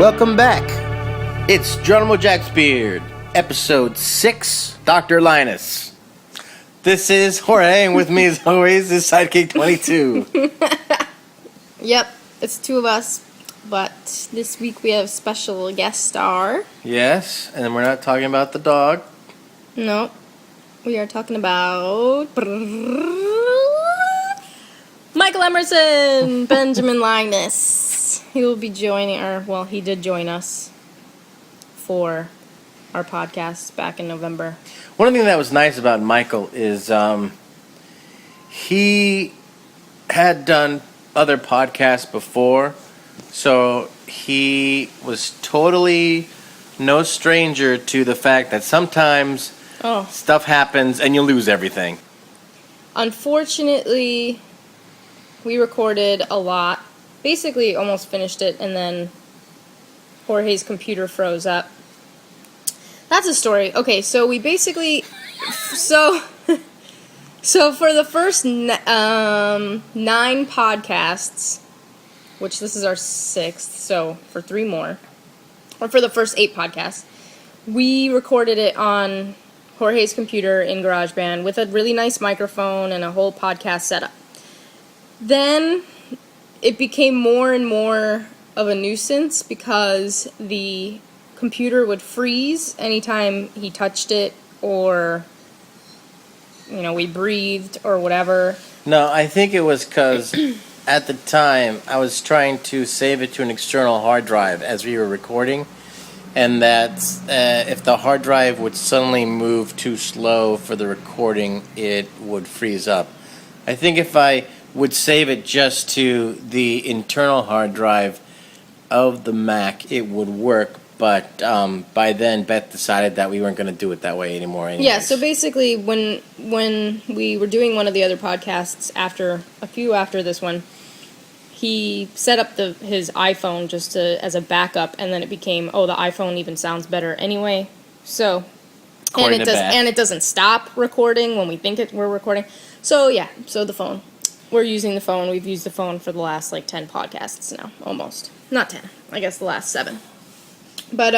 Welcome back. It's Geronimo Jacksbeard, episode 6, Dr. Linus. This is Jorge, and with me as always is Sidekick 22. Yep, it's two of us, but this week we have special guest star. Yes, and we're not talking about the dog. No, we are talking about Michael Emerson, Benjamin Linus. He will be joining he did join us for our podcast back in November. One thing that was nice about Michael is he had done other podcasts before, so he was totally no stranger to the fact that sometimes stuff happens and you lose everything. Unfortunately, we recorded a lot. Basically, almost finished it, and then Jorge's computer froze up. That's a story. Okay, so we basically... So for the first 9 podcasts, which this is our 6th, so for 3 more, or for the first 8 podcasts, we recorded it on Jorge's computer in GarageBand with a really nice microphone and a whole podcast setup. Then it became more and more of a nuisance because the computer would freeze anytime he touched it or, we breathed or whatever. No, I think it was because at the time I was trying to save it to an external hard drive as we were recording, and that if the hard drive would suddenly move too slow for the recording, it would freeze up. I think if I would save it just to the internal hard drive of the Mac, it would work. But by then, Beth decided that we weren't going to do it that way anymore. Anyways. Yeah, so basically, when we were doing one of the other podcasts after this one, he set up his iPhone just as a backup, and then it became, the iPhone even sounds better anyway. So, and it doesn't stop recording when we think we're recording. So yeah, the phone. We're using the phone. We've used the phone for the last 10 podcasts now, almost. Not 10. I guess the last 7. But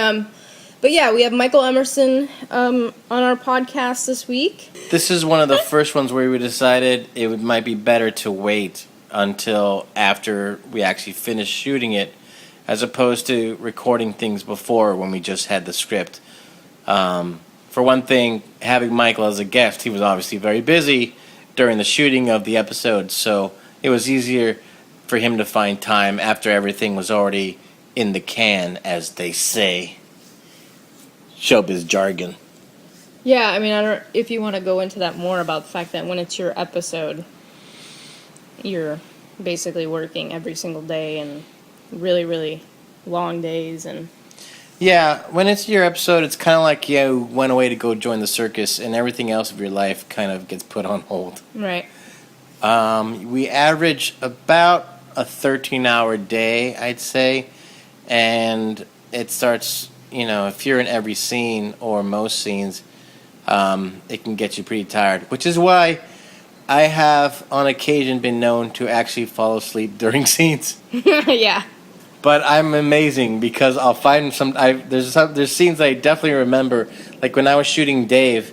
yeah, we have Michael Emerson on our podcast this week. This is one of the first ones where we decided it might be better to wait until after we actually finish shooting it, as opposed to recording things before when we just had the script. For one thing, having Michael as a guest, he was obviously very busy during the shooting of the episode, so it was easier for him to find time after everything was already in the can, as they say. Showbiz jargon. Yeah, I don't know if you want to go into that more about the fact that when it's your episode, you're basically working every single day and really, really long days. And yeah, when it's your episode, it's kind of like you went away to go join the circus and everything else of your life kind of gets put on hold. Right. We average about a 13-hour day, I'd say. And it starts, if you're in every scene or most scenes, it can get you pretty tired. Which is why I have, on occasion, been known to actually fall asleep during scenes. Yeah. But I'm amazing because I'll find there's scenes I definitely remember. Like when I was shooting Dave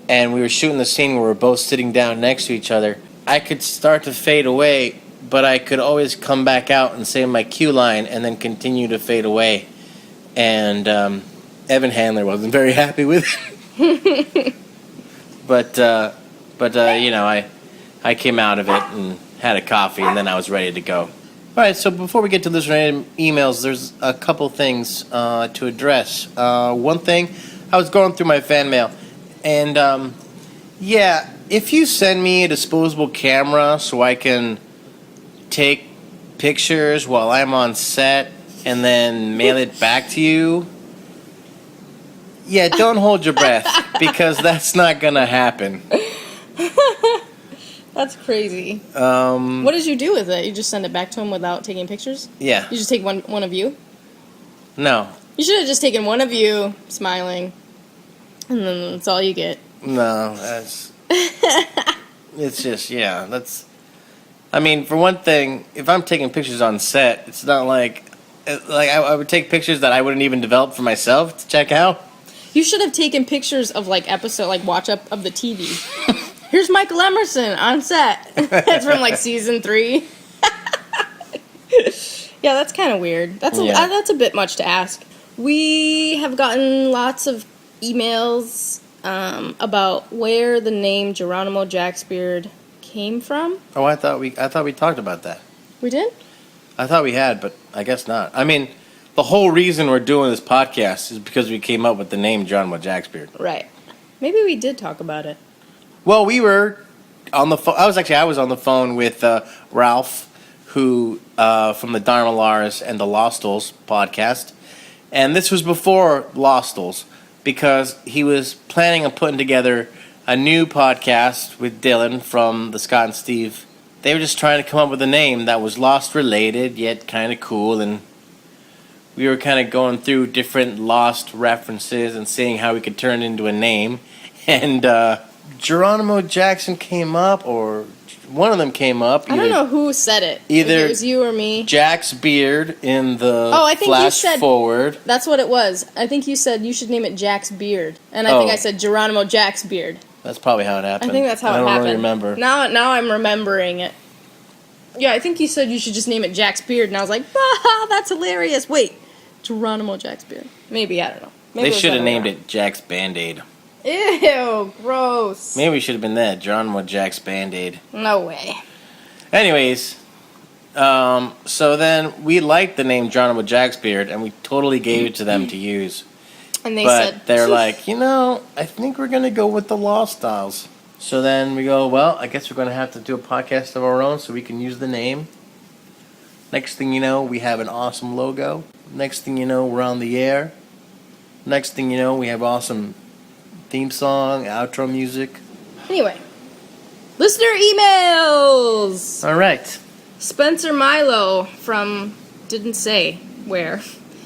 and we were shooting the scene where we're both sitting down next to each other, I could start to fade away, but I could always come back out and say my cue line and then continue to fade away. And Evan Handler wasn't very happy with it. But I came out of it and had a coffee, and then I was ready to go. All right, so before we get to this random emails, there's a couple things to address. One thing, I was going through my fan mail, and if you send me a disposable camera so I can take pictures while I'm on set and then mail it back to you, don't hold your breath, because that's not going to happen. That's crazy. What did you do with it? You just send it back to him without taking pictures? Yeah. You just take one of you? No. You should have just taken one of you smiling, and then that's all you get. No, that's... It's just, that's... I mean, for one thing, if I'm taking pictures on set, it's not like I would take pictures that I wouldn't even develop for myself to check out. You should have taken pictures of like watch up of the TV. Here's Michael Emerson on set. That's from like season 3. Yeah, that's kind of weird. That's a bit much to ask. We have gotten lots of emails about where the name Geronimo Jacksbeard came from. Oh, I thought we talked about that. We did? I thought we had, but I guess not. I mean, the whole reason we're doing this podcast is because we came up with the name Geronimo Jacksbeard. Right. Maybe we did talk about it. Well, we were on the phone. I was on the phone with Ralph, who from the Dharma Lars and the Lostals podcast, and this was before Lostals because he was planning on putting together a new podcast with Dylan from the Scott and Steve. They were just trying to come up with a name that was Lost related yet kind of cool, and we were kind of going through different Lost references and seeing how we could turn it into a name, and Geronimo Jackson came up, or one of them came up. I don't know who said it. Either if it was you or me. Jack's beard in the I think flash you said, forward. That's what it was. I think you said you should name it Jack's Beard. And I think I said Geronimo Jack's Beard. That's probably how it happened. I think that's how it happened. I don't really remember. Now I'm remembering it. Yeah, I think you said you should just name it Jack's Beard. And I was like, that's hilarious. Wait, Geronimo Jack's Beard. Maybe, I don't know. Maybe they should have named it Jack's Band-Aid. Ew, gross. Maybe we should have been that. Geronimo Jack's Band-Aid. No way. Anyways, so then we liked the name Geronimo Jacksbeard, and we totally gave it to them to use. And they're like, I think we're going to go with the Lost Styles. So then we go, well, I guess we're going to have to do a podcast of our own so we can use the name. Next thing you know, we have an awesome logo. Next thing you know, we're on the air. Next thing you know, we have awesome theme song, outro music. Anyway, listener emails. All right. Spencer Milo from didn't say where.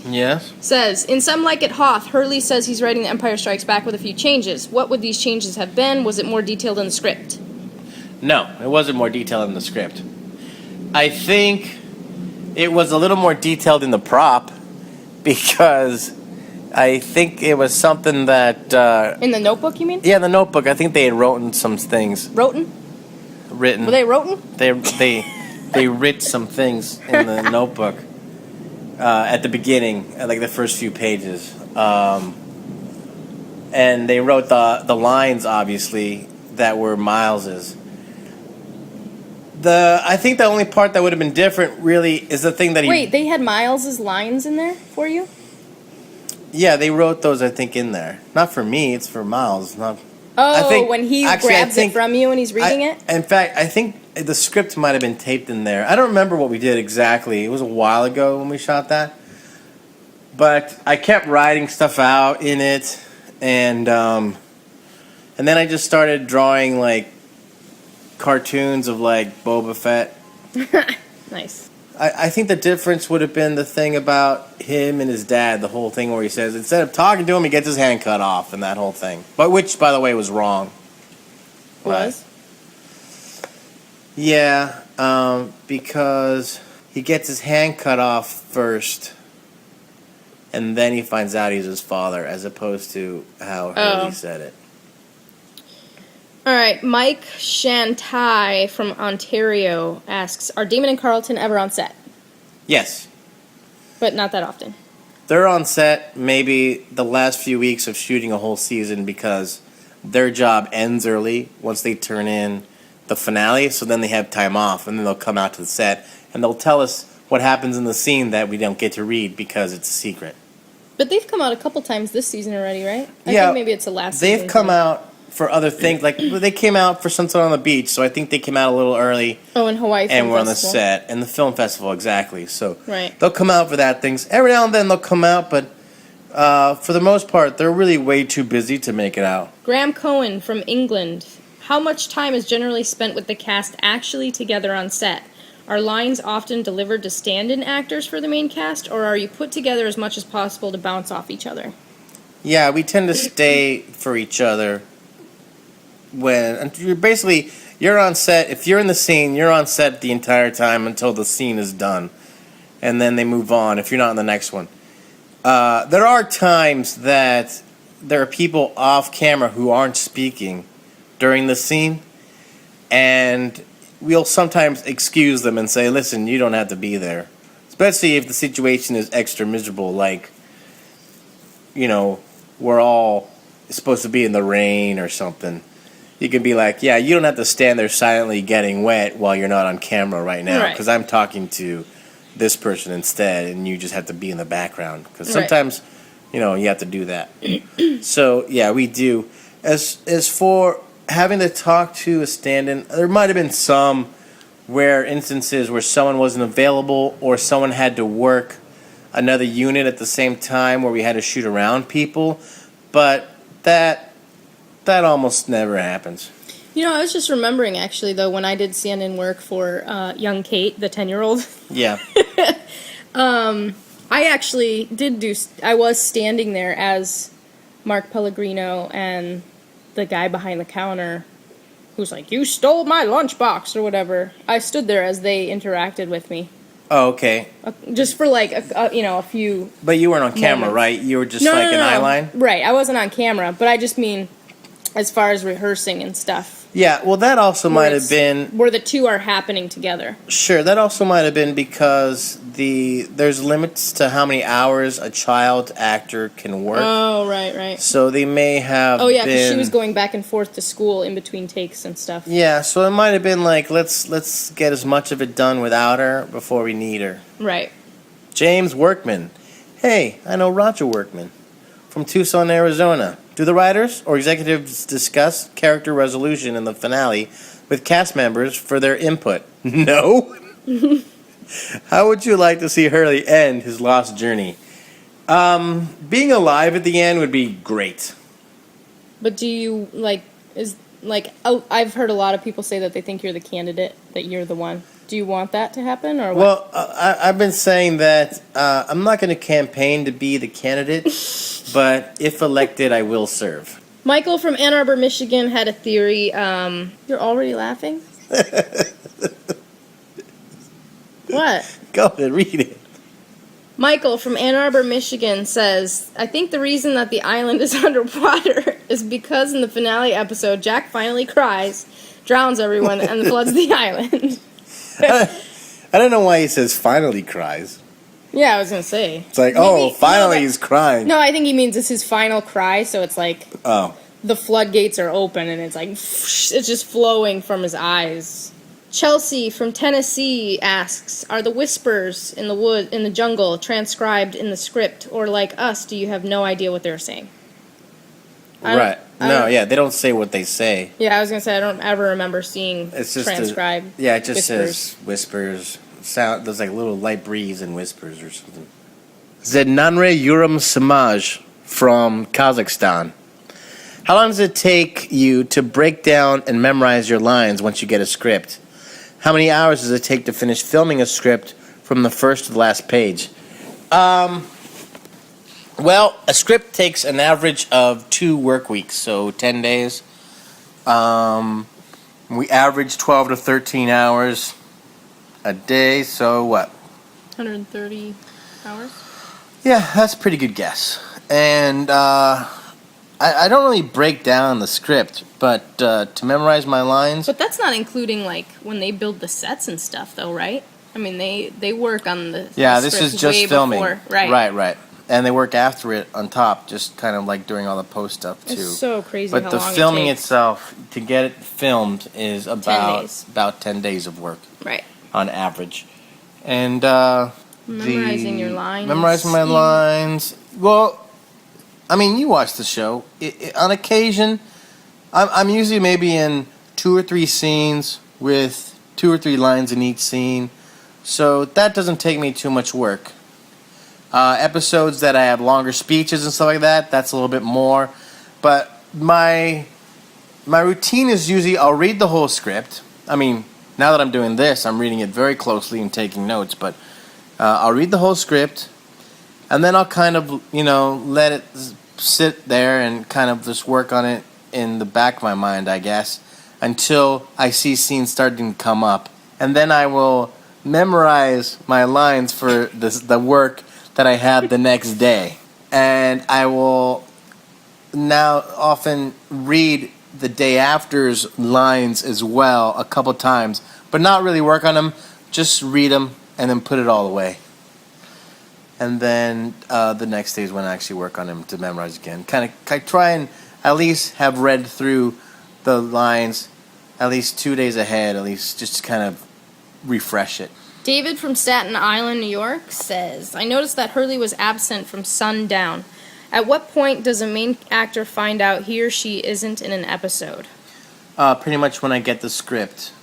Yes. Says, in Some Like It Hoth, Hurley says he's writing The Empire Strikes Back with a few changes. What would these changes have been? Was it more detailed in the script? No, it wasn't more detailed in the script. I think it was a little more detailed in the prop because I think it was something that... in the notebook, you mean? Yeah, the notebook. I think they had written some things. Written? Written. Were they written? They writ some things in the notebook at the beginning, like the first few pages. And they wrote the lines, obviously, that were Miles's. I think the only part that would have been different, really, is the thing that he... Wait, they had Miles's lines in there for you? Yeah, they wrote those, I think, in there. Not for me, it's for Miles. Not. When he grabs it from you and he's reading it? In fact, I think the script might have been taped in there. I don't remember what we did exactly. It was a while ago when we shot that. But I kept writing stuff out in it, and then I just started drawing, like, cartoons of, like, Boba Fett. Nice. I think the difference would have been the thing about him and his dad, the whole thing where he says, instead of talking to him, he gets his hand cut off, and that whole thing. But which, by the way, was wrong. Was? Yeah, because he gets his hand cut off first, and then he finds out he's his father, as opposed to how Hurley said it. All right, Mike Shantai from Ontario asks, are Damon and Carlton ever on set? Yes. But not that often. They're on set maybe the last few weeks of shooting a whole season because their job ends early once they turn in the finale, so then they have time off, and then they'll come out to the set, and they'll tell us what happens in the scene that we don't get to read because it's a secret. But they've come out a couple times this season already, right? I think maybe it's the last season. They've come out for other things. Like, they came out for Sunset on the Beach, so I think they came out a little early. Oh, in Hawaii Film And we're Festival. on the set. And the film festival, exactly. So right. They'll come out for that things. Every now and then they'll come out, but for the most part, they're really way too busy to make it out. Graham Cohen from England. How much time is generally spent with the cast actually together on set? Are lines often delivered to stand-in actors for the main cast, or are you put together as much as possible to bounce off each other? Yeah, we tend to stay for each other. You're on set. If you're in the scene, you're on set the entire time until the scene is done. and then they move on if you're not in the next one. There are times that there are people off camera who aren't speaking during the scene, and we'll sometimes excuse them and say, listen, you don't have to be there. Especially if the situation is extra miserable, like, we're all supposed to be in the rain or something. You can be like, yeah, you don't have to stand there silently getting wet while you're not on camera right now, because I'm talking to this person instead, and you just have to be in the background. Because sometimes, you have to do that. So, yeah, we do. As for having to talk to a stand-in, there might have been some instances where someone wasn't available or someone had to work another unit at the same time where we had to shoot around people, but that almost never happens. I was just remembering, actually, though, when I did stand-in work for young Kate, the 10-year-old. Yeah. I actually I was standing there as Mark Pellegrino and the guy behind the counter who's like, you stole my lunchbox, or whatever. I stood there as they interacted with me. Oh, okay. Just for like a few. But you weren't on camera, moments. right? You were just an eye line? Right, I wasn't on camera, but I just mean as far as rehearsing and stuff. Yeah, well, that also might have been where the two are happening together. Sure, that also might have been because there's limits to how many hours a child actor can work. Oh, right. So they may have. Oh yeah, because she was going back and forth to school in between takes and stuff. Yeah, so it might have been like let's get as much of it done without her before we need her. Right. James Workman. Hey, I know Roger Workman from Tucson, Arizona. Do the writers or executives discuss character resolution in the finale with cast members for their input? No. How would you like to see Hurley end his lost journey? Being alive at the end would be great. But do you I've heard a lot of people say that they think you're the candidate, that you're the one. Do you want that to happen, or what? Well, I've been saying that I'm not going to campaign to be the candidate, but if elected, I will serve. Michael from Ann Arbor, Michigan had a theory. You're already laughing? What? Go ahead, read it. Michael from Ann Arbor, Michigan says, I think the reason that the island is underwater is because in the finale episode, Jack finally cries, drowns everyone, and floods the island. I don't know why he says finally cries. Yeah, I was going to say. It's like, finally he's crying. No, I think he means it's his final cry, so it's like the floodgates are open and it's like, it's just flowing from his eyes. Chelsea from Tennessee asks, are the whispers in the jungle transcribed in the script, or like us, do you have no idea what they're saying? Right. They don't say what they say. Yeah, I was going to say, I don't ever remember seeing it's just transcribed it just says whispers. Sound, there's like little light breeze and whispers or something. Zednanre Yuram Samaj from Kazakhstan. How long does it take you to break down and memorize your lines once you get a script? How many hours does it take to finish filming a script from the first to the last page? Well, a script takes an average of 2 work weeks, so 10 days. We average 12 to 13 hours a day, so what? 130 hours? Yeah, that's a pretty good guess. And I don't really break down the script, but to memorize my lines... But that's not including, like, when they build the sets and stuff, though, right? I mean, they work on the this is just filming. Before. Right. Right. And they work after it on top, just kind of like doing all the post stuff, too. It's so crazy but how the long filming it takes. itself, to get it filmed, is 10 days. about 10 days of work. Right. On average. And memorizing your lines. Memorizing my lines. Well, I mean, you watch the show. On occasion, I'm usually maybe in 2 or 3 scenes with 2 or 3 lines in each scene. So that doesn't take me too much work. Episodes that I have longer speeches and stuff like that, that's a little bit more. But my routine is usually I'll read the whole script. I mean, now that I'm doing this, I'm reading it very closely and taking notes. But I'll read the whole script, and then I'll kind of, let it sit there and kind of just work on it in the back of my mind, I guess, until I see scenes starting to come up. And then I will memorize my lines for the work that I have the next day. And I will now often read the day after's lines as well a couple times, but not really work on them, just read them and then put it all away. And then the next day is when I actually work on them to memorize again. I try and at least have read through the lines at least 2 days ahead, at least just to kind of refresh it. David from Staten Island, New York says, I noticed that Hurley was absent from sundown. At what point does a main actor find out he or she isn't in an episode? Pretty much when I get the script.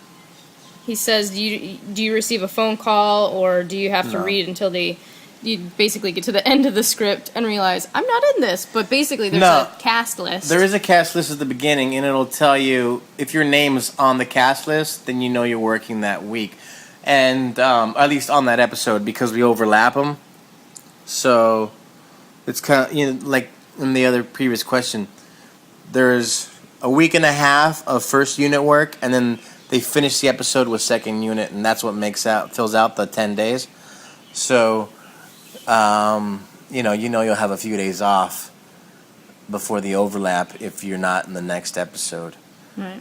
He says, do you receive a phone call, or do you have to No. read until you basically get to the end of the script and realize, I'm not in this, but basically there's No. a cast list. There is a cast list at the beginning, and it'll tell you if your name is on the cast list, then you know you're working that week. And at least on that episode, because we overlap them. So it's kind of, like in the other previous question, there's a week and a half of first unit work, and then they finish the episode with second unit, and that's what fills out the 10 days. So, you'll have a few days off before the overlap if you're not in the next episode. Right.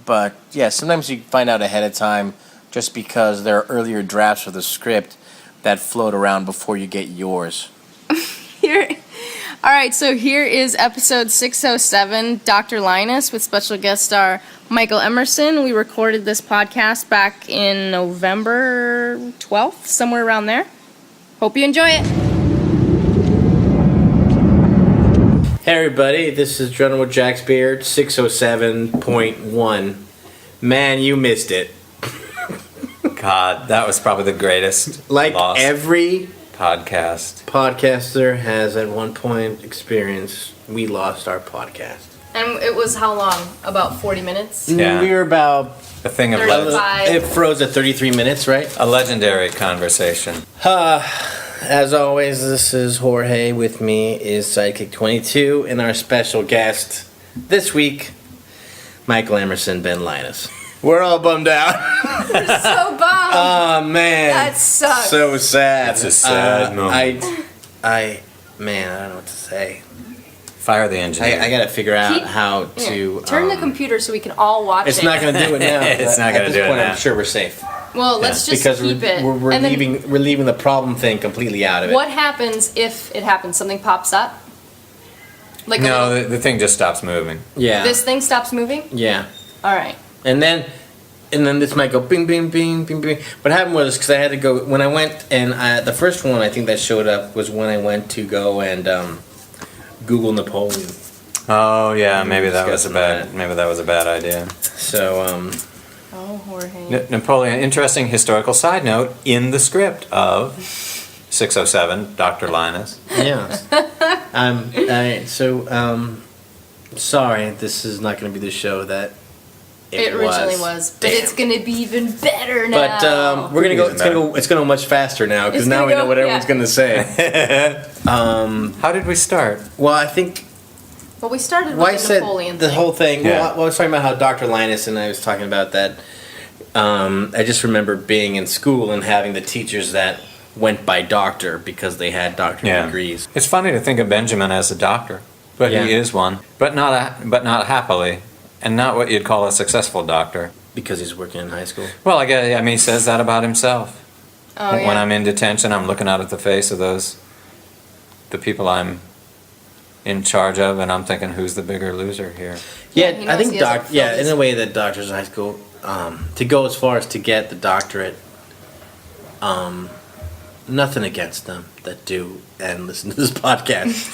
But yeah, sometimes you find out ahead of time just because there are earlier drafts of the script that float around before you get yours. All right, so here is episode 607, Dr. Linus, with special guest star Michael Emerson. We recorded this podcast back in November 12th, somewhere around there. Hope you enjoy it. Hey everybody, this is Geronimo Jack's Beard, 607.1. Man, you missed it. God, that was probably the greatest Like lost every podcast. podcaster has at one point experienced, we lost our podcast. And it was how long? About 40 minutes? Yeah. We were about, A thing of 35. it froze at 33 minutes, right? a legendary conversation. As always, this is Jorge. With me is Sidekick 22 and our special guest this week, Michael Emerson, Ben Linus. We're all bummed out. So bummed. Oh man, That sucks. So sad. It's a sad moment. I don't know what to say. Fire the engineer. I gotta figure out Keep- how to Turn the computer so we can all watch it. It's not gonna do it now. It's not gonna At this do it point, now. I'm sure we're safe Well, let's just because keep it. we're And then leaving the problem thing completely out of it. what happens if it happens? Something pops up? Like a No, little- the thing just stops moving. Yeah. this thing stops moving? Yeah. All right. And then this might go bing, bing, bing, bing, bing. What happened was because I had to go when I went and the first one I think that showed up was when I went to go and Google Napoleon. Oh yeah, maybe that was a Discussing bad idea. So Oh, Jorge. Napoleon. Interesting historical side note in the script of 607, Dr. Linus. yeah. Sorry, this is not going to be the show that It originally was, but Damn. it's gonna be even better now. But we're gonna go. It's gonna go. It's gonna go much faster now because It's now gonna we know go- what everyone's yeah. gonna say. How did we start? Well, I think Well, we started Well, I with the said Napoleon the thing. whole thing. Yeah. Well, I was talking about how Dr. Linus and I was talking about that. I just remember being in school and having the teachers that went by doctor because they had doctorate degrees. It's funny to think of Benjamin as a doctor, but Yeah. he is one, but not happily, and not what you'd call a successful doctor. Because he's working in high school. Well, I guess, he says that about himself. Oh, yeah. When I'm in detention, I'm looking out at the face of the people I'm in charge of, and I'm thinking, who's the bigger loser here? Yeah, he Yeah, I knows think he hasn't filled in his- a way that doctors in high school to go as far as to get the doctorate. Nothing against them that do and listen to this podcast,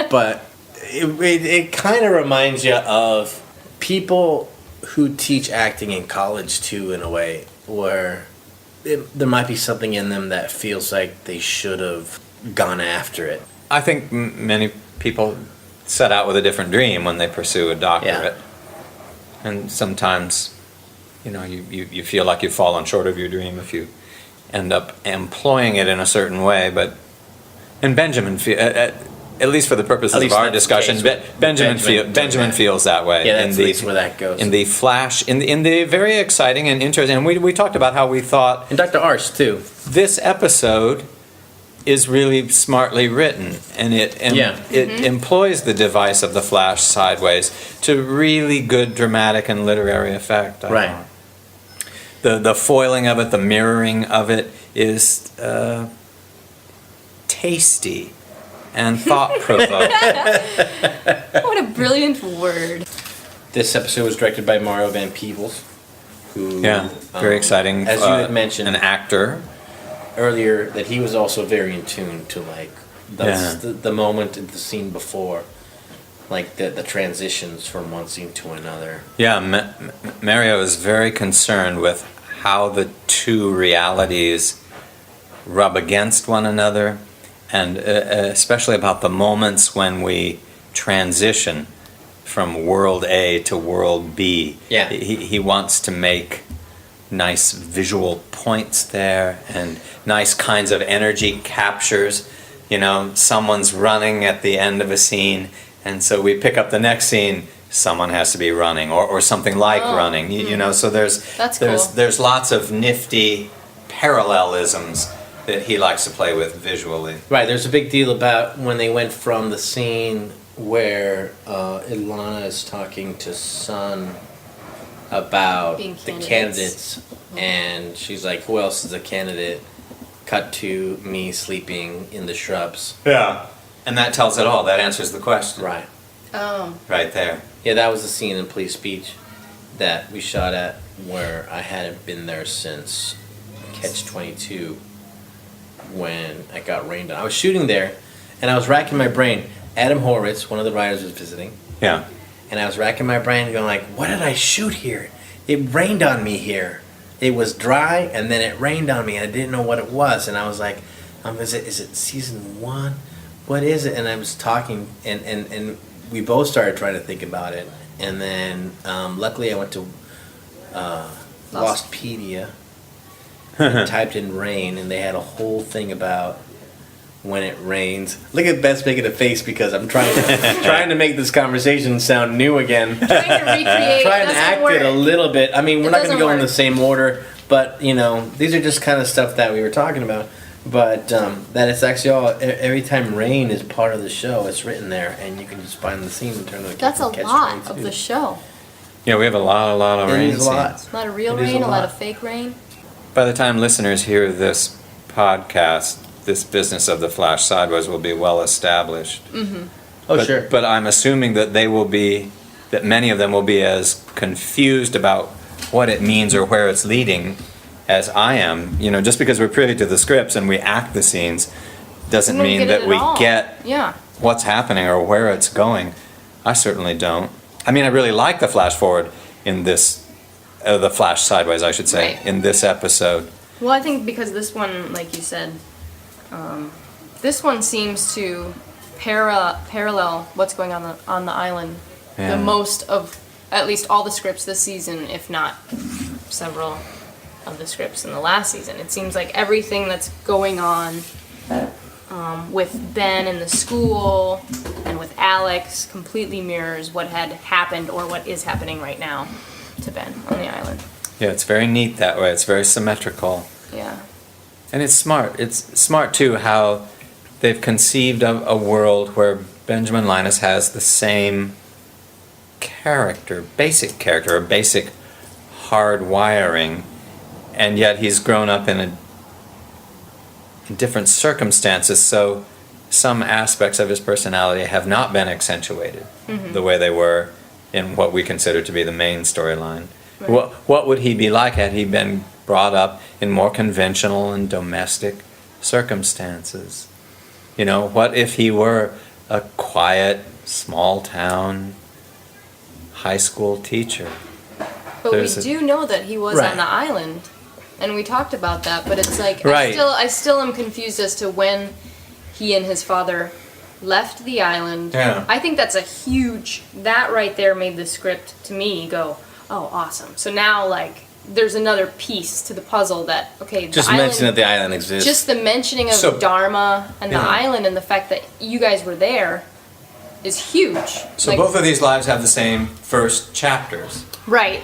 but it kind of reminds you of people who teach acting in college too, in a way where there might be something in them that feels like they should have gone after it. I think many people set out with a different dream when they pursue a doctorate. And sometimes, you feel like you've fallen short of your dream if you end up employing it in a certain way. And Benjamin, at least for the purposes of our discussion, Benjamin feels that way. Yeah, that's at least where that goes. In the Flash, in the very exciting and interesting, and we talked about how we thought, and Dr. Arsh too. This episode is really smartly written, and it employs the device of the Flash sideways to really good dramatic and literary effect. I thought. The foiling of it, the mirroring of it is tasty and thought-provoking. What a brilliant word. This episode was directed by Mario Van Peebles, who very exciting. As you had mentioned, an actor earlier, that he was also very in tune to like the moment in the scene before, like the transitions from one scene to another. Yeah, Mario is very concerned with how the two realities rub against one another, and especially about the moments when we transition from world A to world B. Yeah. He wants to make nice visual points there and nice kinds of energy captures. You know, someone's running at the end of a scene, and so we pick up the next scene, someone has to be running, or something like running. You know, so there's lots of nifty parallelisms that he likes to play with visually. Right, there's a big deal about when they went from the scene where Ilana is talking to Sun about the candidates, and she's like, who else is a candidate? Cut to me sleeping in the shrubs. Yeah. And that tells it all. That answers the question. Right. Oh. Right there. Yeah, that was the scene in Police Beach that we shot at, where I hadn't been there since Catch-22 when I got rained on. I was shooting there, and I was racking my brain. Adam Horowitz, one of the writers, was visiting. Yeah. And I was racking my brain going like, what did I shoot here? It rained on me here. It was dry, and then it rained on me, and I didn't know what it was. And I was like, is it season 1? What is it? And I was talking, and we both started trying to think about it. And then luckily I went to Lostpedia and typed in rain, and they had a whole thing about when it rains. Look at Beth's making a face because I'm trying to make this conversation sound new again. Trying to recreate. Trying to act it a little bit. I mean, we're not going to go in the work. same order, but you know, these are just kind of stuff that we were talking about. But that it's actually all, every time rain is part of the show, it's written there, and you can just find the scene and turn it. That's a lot of the show. Yeah, we have a lot of rain scenes. A lot of real rain, a lot of fake rain. By the time listeners hear this podcast, this business of the Flash Sideways will be well established. Mm-hmm. Oh, sure. But I'm assuming that that many of them will be as confused about what it means or where it's leading as I am. You know, just because we're privy to the scripts and we act the scenes doesn't mean that we get what's happening or where it's going. I certainly don't. I mean, I really like the flash forward in this, the Flash Sideways, I should say, in this episode. Well, I think because this one, like you said, this one seems to parallel what's going on the island the most of at least all the scripts this season, if not several of the scripts in the last season. It seems like everything that's going on with Ben in the school and with Alex completely mirrors what had happened or what is happening right now to Ben on the island. Yeah, it's very neat that way. It's very symmetrical. Yeah. And it's smart. It's smart, too, how they've conceived of a world where Benjamin Linus has the same basic character, or basic hard wiring, and yet he's grown up in different circumstances, so some aspects of his personality have not been accentuated the way they were in what we consider to be the main storyline. Right. What would he be like had he been brought up in more conventional and domestic circumstances? You know, what if he were a quiet, small-town high school teacher? But we do know that he was on the island, and we talked about that, but it's like, I still am confused as to when he and his father left the island. Yeah. I think that's that right there made the script, to me, go, oh, awesome. So now, like, there's another piece to the puzzle that, okay, Just the mention that island, the island exists. just the mentioning of So- Dharma and the Yeah. island and the fact that you guys were there is huge. So Like, both of these lives have the same first chapters. right.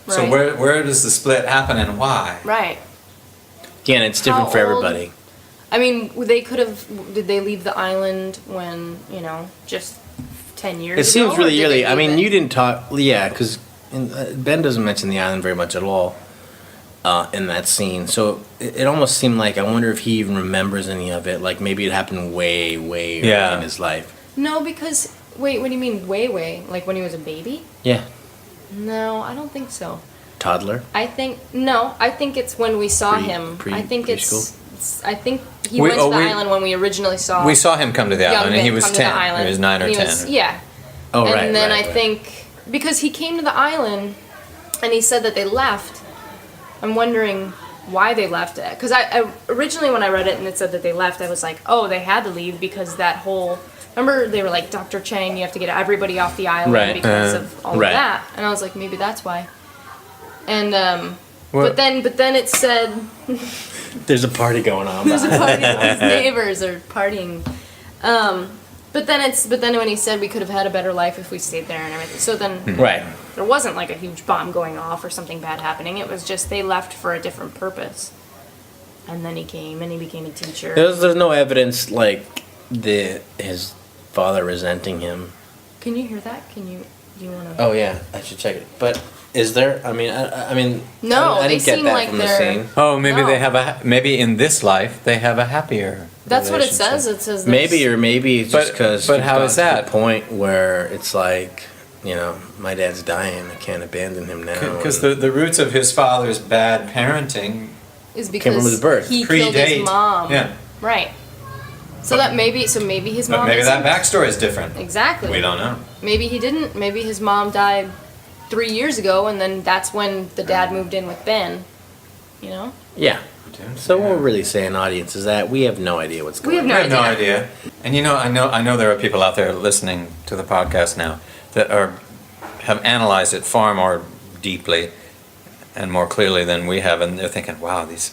So Right. where does the split happen and why? Right. Again, it's different How for old- everybody. I mean, they could have. Did they leave the island when, just 10 years It ago? seems or really did early. they I leave mean, it? you didn't talk. Yeah, because Ben doesn't mention the island very much at all in that scene. So it almost seemed like, I wonder if he even remembers any of it. Like maybe it happened way, way early Yeah. in his life. No, because. Wait, what do you mean, way? Like when he was a baby? Yeah. No, I don't think so. Toddler. I think it's when we saw him. I think preschool? I think he went to the island when we originally saw. We saw him come to the young island, and he Ben was come to the 10. island. He was 9 or He 10. yeah. Oh, And right. then right, I right. think because he came to the island, and he said that they left. I'm wondering why they left it. Because I originally when I read it and it said that they left, I was like, oh, they had to leave because that whole. Remember, they were like, Dr. Chang, you have to get everybody off the island Right. because of all right. of that. And I was like, maybe that's why. And Well- but then it said There's a party going on. there's a party. His neighbors are partying. But then when he said we could have had a better life if we stayed there and everything. So then Right. there wasn't like a huge bomb going off or something bad happening. It was just they left for a different purpose. And then he came and he became a teacher. There's no evidence like his father resenting him. Can you hear that? Do you want to? Oh yeah, I should check it. But is there? I mean, I mean. No, I they didn't get seem that like from the they're- scene. Oh, maybe No. they have maybe in this life they have a happier. That's what it relationship. says. It says Maybe there's- or maybe it's just But- because. but how is that? The point where it's like, my dad's dying. I can't abandon him now. Because and- the roots of his father's bad parenting. is Came from because his birth. he killed his Predate. mom. Yeah. Right. So that maybe his But mom. maybe isn't- that backstory is different. Exactly. We don't know. Maybe he didn't. Maybe his mom died 3 years ago, and then that's when the dad moved in with Ben. Yeah. So what we're really saying, audience, is that we have no idea what's We going have on. no I have no idea. And I know there are people out there listening to the podcast now that have analyzed it far more deeply and more clearly than we have, and they're thinking, "Wow, these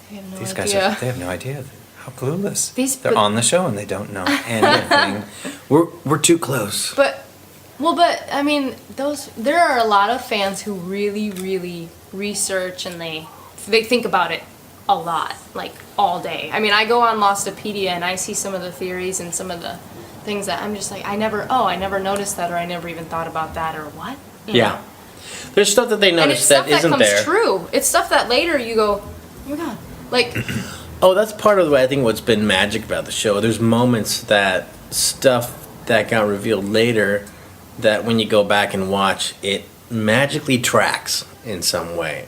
They have no guys idea. they have no idea how clueless. They're But- on the show and they don't know anything." We're too close. But I mean, there are a lot of fans who really, really research and they think about it a lot, like all day. I mean, I go on Lostopedia and I see some of the theories and some of the things that I'm just like, I never noticed that, or I never even thought about that, or what? You Yeah. know? There's stuff that they And it's notice stuff that that isn't comes there. true. It's stuff that later you go, oh my god, like. Oh, that's part of the way I think what's been magic about the show. There's moments that stuff that got revealed later that when you go back and watch, it magically tracks in some way.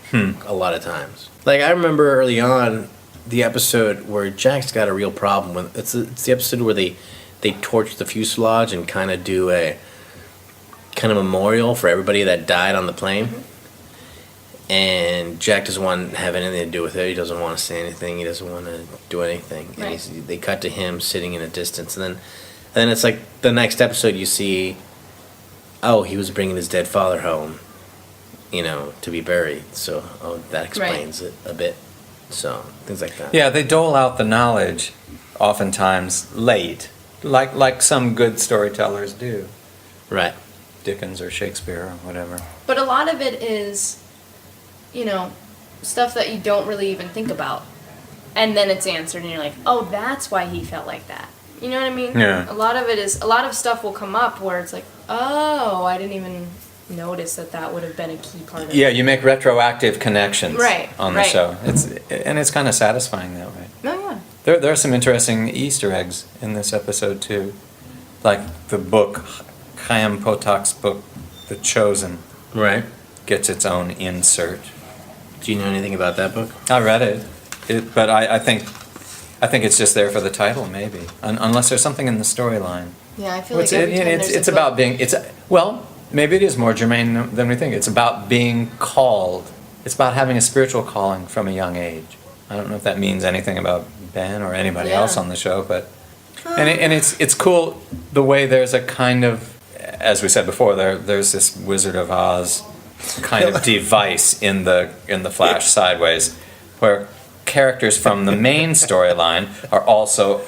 A lot of times. Like I remember early on the episode where Jack's got a real problem with it's the episode where they torch the fuselage and kind of do a kind of memorial for everybody that died on the plane. And Jack doesn't want to have anything to do with it. He doesn't want to say anything. He doesn't want to do anything. Right. And they cut to him sitting in a distance, and then it's like the next episode you see, oh, he was bringing his dead father home, to be buried. So that explains it a bit. So things like that. Yeah, they dole out the knowledge oftentimes late, like some good storytellers do. Right. Dickens or Shakespeare or whatever. But a lot of it is, stuff that you don't really even think about. And then it's answered and you're like, oh, that's why he felt like that. You know what I mean? Yeah. A lot of stuff will come up where it's like, oh, I didn't even notice that would have been a key part of it. Yeah, you make retroactive connections Right, on the right. show. It's kind of satisfying that way. Oh, yeah. There are some interesting Easter eggs in this episode too, like the book, Chaim Potok's book, The Chosen, Right. gets its own insert. Do you know anything about that book? I read it, but I think it's just there for the title, maybe, unless there's something in the storyline. Yeah, I feel like every time there's it's a about book- being maybe it is more germane than we think. It's about being called. It's about having a spiritual calling from a young age. I don't know if that means anything about Ben or anybody Yeah. else on the show, but it's cool the way there's a kind of, as we said before, there's this Wizard of Oz kind of device in the Flash sideways, where characters from the main storyline are also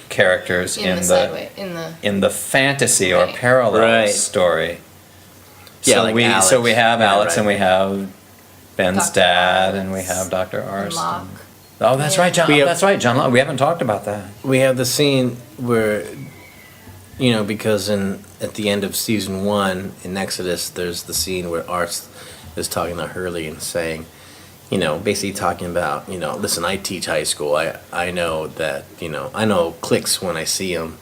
characters in the fantasy or parallel story. Yeah, So like we Alex. so we have Yeah, Alex right. and we have Ben's Dr. dad Arzt. and we have Dr. Arzt. Locke. Oh, that's right, John. We have- That's right, John Locke. We haven't talked about that. We have the scene where, because at the end of season 1 in Exodus, there's the scene where Arzt is talking to Hurley and saying, basically talking about, listen, I teach high school. I know that, I know clicks when I see them.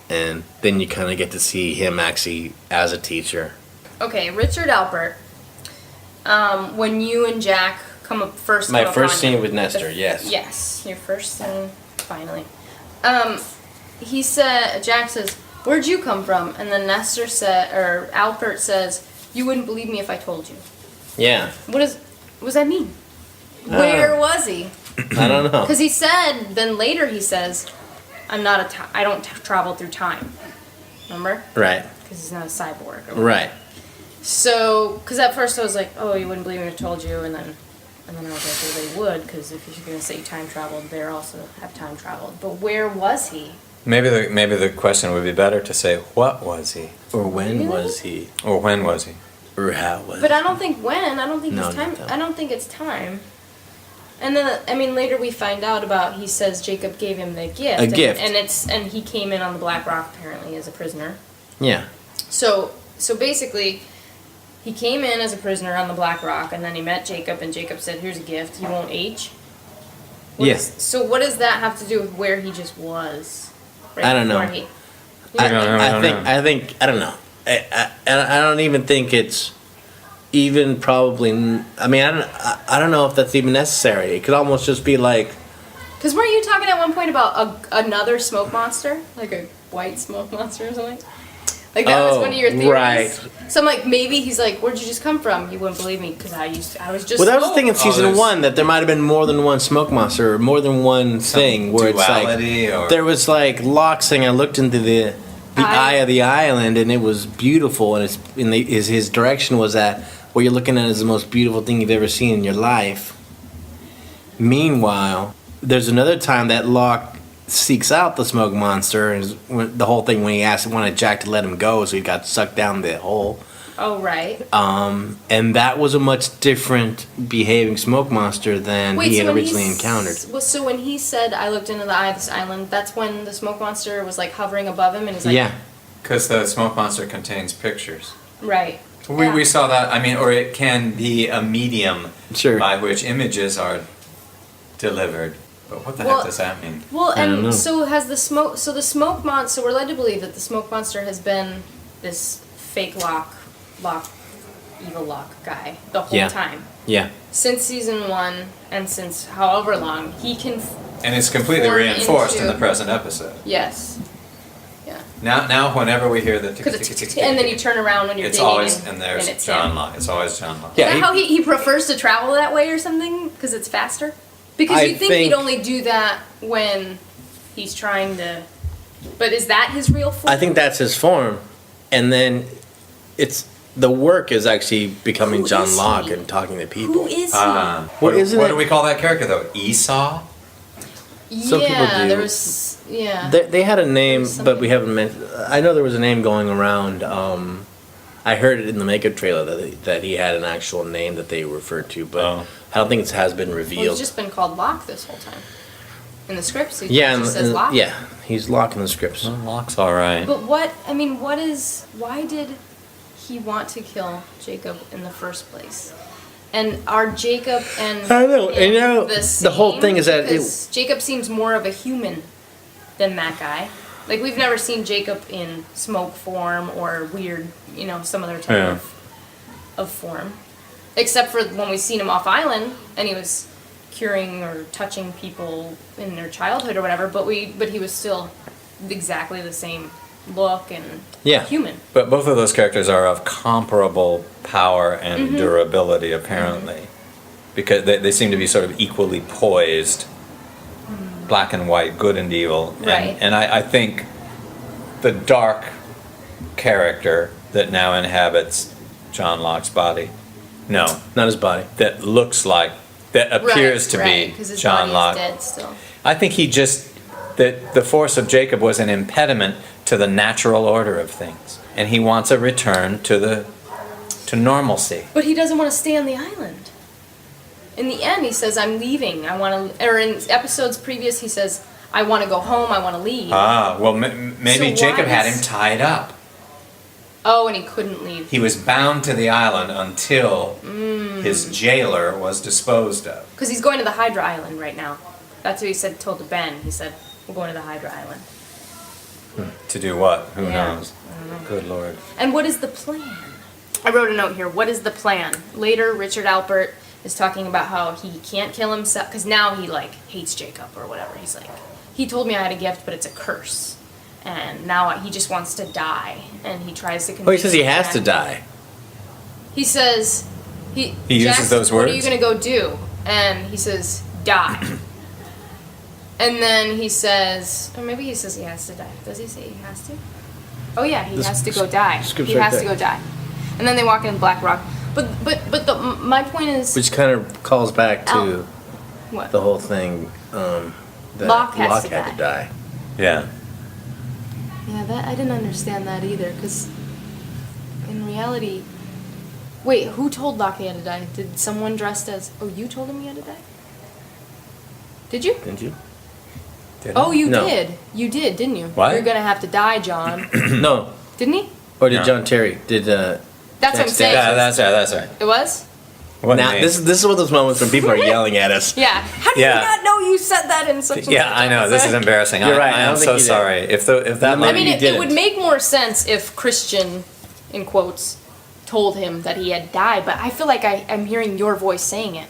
And then you kind of get to see him actually as a teacher. Okay, Richard Alpert. When you and Jack come up first. My come up first on scene him, with Nestor, yes. Yes, your first scene, finally. He said, Jack says, "Where'd you come from?" And then Nestor said, or Alpert says, "You wouldn't believe me if I told you." Yeah. What does that mean? Where was he? I don't know. Because he said, then later he says, I don't travel through time. Remember? Right. Because he's not a cyborg. Right. So, because at first I was like, oh, you wouldn't believe me if I told you, and then I was like, well, they would, because if you're going to say you time traveled, they also have time traveled. But where was he? Maybe the question would be better to say, what was he? Or when Really? was he? Or when was he? Or how was But he? I don't think when. I don't think No, it's time. no. I don't think it's time. And then, later we find out about, he says Jacob gave him the gift. A gift. And he came in on the Black Rock, apparently, as a prisoner. Yeah. So basically, he came in as a prisoner on the Black Rock, and then he met Jacob, and Jacob said, here's a gift, you won't age. Yes. So what does that have to do with where he just was? Right I don't know. before he- I don't know. I don't know. I don't even think it's even probably. I mean, I don't know if that's even necessary. It could almost just be like. Because weren't you talking at one point about another smoke monster? Like a white smoke monster or something? Like that was one of your theories? Right. So I'm like, maybe he's like, where'd you just come from? You wouldn't believe me because I was just Well, that was the smoke. thing in season there's- 1 that there might have been more than one smoke monster or more than one thing where duality it's like or- there was like Locke saying, I looked into the eye of the island and it was beautiful, and his direction was that what you're looking at is the most beautiful thing you've ever seen in your life. Meanwhile, there's another time that Locke seeks out the smoke monster, and the whole thing when he wanted Jack to let him go, so he got sucked down the hole. Oh, right. And that was a much different behaving smoke monster than he had so when originally encountered. So when he said, I looked into the eye of this island, that's when the smoke monster was like hovering above him and he's like, Yeah, Because the smoke monster contains pictures. right. We saw that, or it can be a medium Sure. by which images are delivered. But what the Well- heck does that mean? Well, I don't know. and so has the smoke monster, so we're led to believe that the smoke monster has been this fake evil Locke guy the whole Yeah. time. yeah. Since season 1 and since however long, he can, And it's completely Form reinforced in into- the present episode. yes. Yeah. Now, whenever we hear the tick, Because tick, tick, tick, it's, tick, and then tick, you turn around when you're it's digging always, and, and there's it's John him. Locke. It's always John Locke. Yeah, Is that how he prefers to travel that way or something? Because it's faster? Because I you'd think he'd think- only do that when he's trying to... But is that his real form? I think that's his form, and then the work is actually becoming Who John is Locke he? and talking to people. Who is he? Well, isn't what it- do we call that character though? Esau? Some people Yeah, do. there was... Yeah. They had a name, There's but we something- haven't mentioned. I know there was a name going around. I heard it in the makeup trailer that he had an actual name that they referred to, but Oh. I don't think it has been Well, revealed. he's just been called Locke this whole time. In the scripts, he yeah, just says Locke. yeah, he's Locke in the scripts. Well, Locke's all right. But why did he want to kill Jacob in the first place? And are Jacob and I don't know, him you know, the whole same? thing is that Because Jacob seems more of a human than that guy. Like, we've never seen Jacob in smoke form or weird, some other type of form. Except for when we seen him off island and he was curing or touching people in their childhood or whatever, but he was still exactly the same look and Yeah. human. But both of those characters are of comparable power and Mm-hmm. durability, apparently. Because they seem to be sort of equally poised, black and white, good and evil. And, Right. and I think the dark character that now inhabits John Locke's body No, Not his body. that looks like, that appears to be because his John body Locke. is dead still. I think he just, that the force of Jacob was an impediment to the natural order of things. And he wants a return to normalcy. But he doesn't want to stay on the island. In the end, he says, "I'm leaving. I want to." Or in episodes previous, he says, "I want to go home. I want to leave." Ah, well, maybe So why Jacob had is- him tied up. Oh, and he couldn't leave. He was bound to the island until his jailer was disposed of. Because he's going to the Hydra Island right now. That's what he said. Told to Ben. He said, "We're going to the Hydra Island." To do what? Who Yeah. knows? Good Lord. And what is the plan? I wrote a note here. What is the plan? Later, Richard Alpert is talking about how he can't kill himself because now he like hates Jacob or whatever. He's like, he told me I had a gift, but it's a curse, and now he just wants to die, and he tries to. Oh, he says he has to die. He says he uses Jack's, those What are you words? gonna go do? And he says die. And then he says, or maybe he says he has to die. Does he say he has to? Oh yeah, he has to go die. script's He right has to there. go die. And then they walk in Black Rock. My point is, Which kind of calls back to Al. What? the whole thing that Locke has to had to die. Yeah. Yeah, that I didn't understand that either, because in reality, wait, who told Locke he had to die? Did someone dressed as? Oh, you told him he had to die. Did you? Didn't you? Did Oh, you No. did. You did, didn't you? What? You're gonna have to die, John. No. Didn't he? Or did No. John Terry? Did That's what I'm Jack's saying. dad- Yeah, that's right. That's right. It was? What Now name? this is one of those moments when people are yelling at us. Yeah. How do Yeah. you not know you said that in such a Yeah, I know. This is embarrassing. You're right, I I am don't think so you did. sorry. If that I I line, mean, You it didn't. would make more sense if Christian, in quotes, told him that he had died, but I feel like I'm hearing your voice saying it.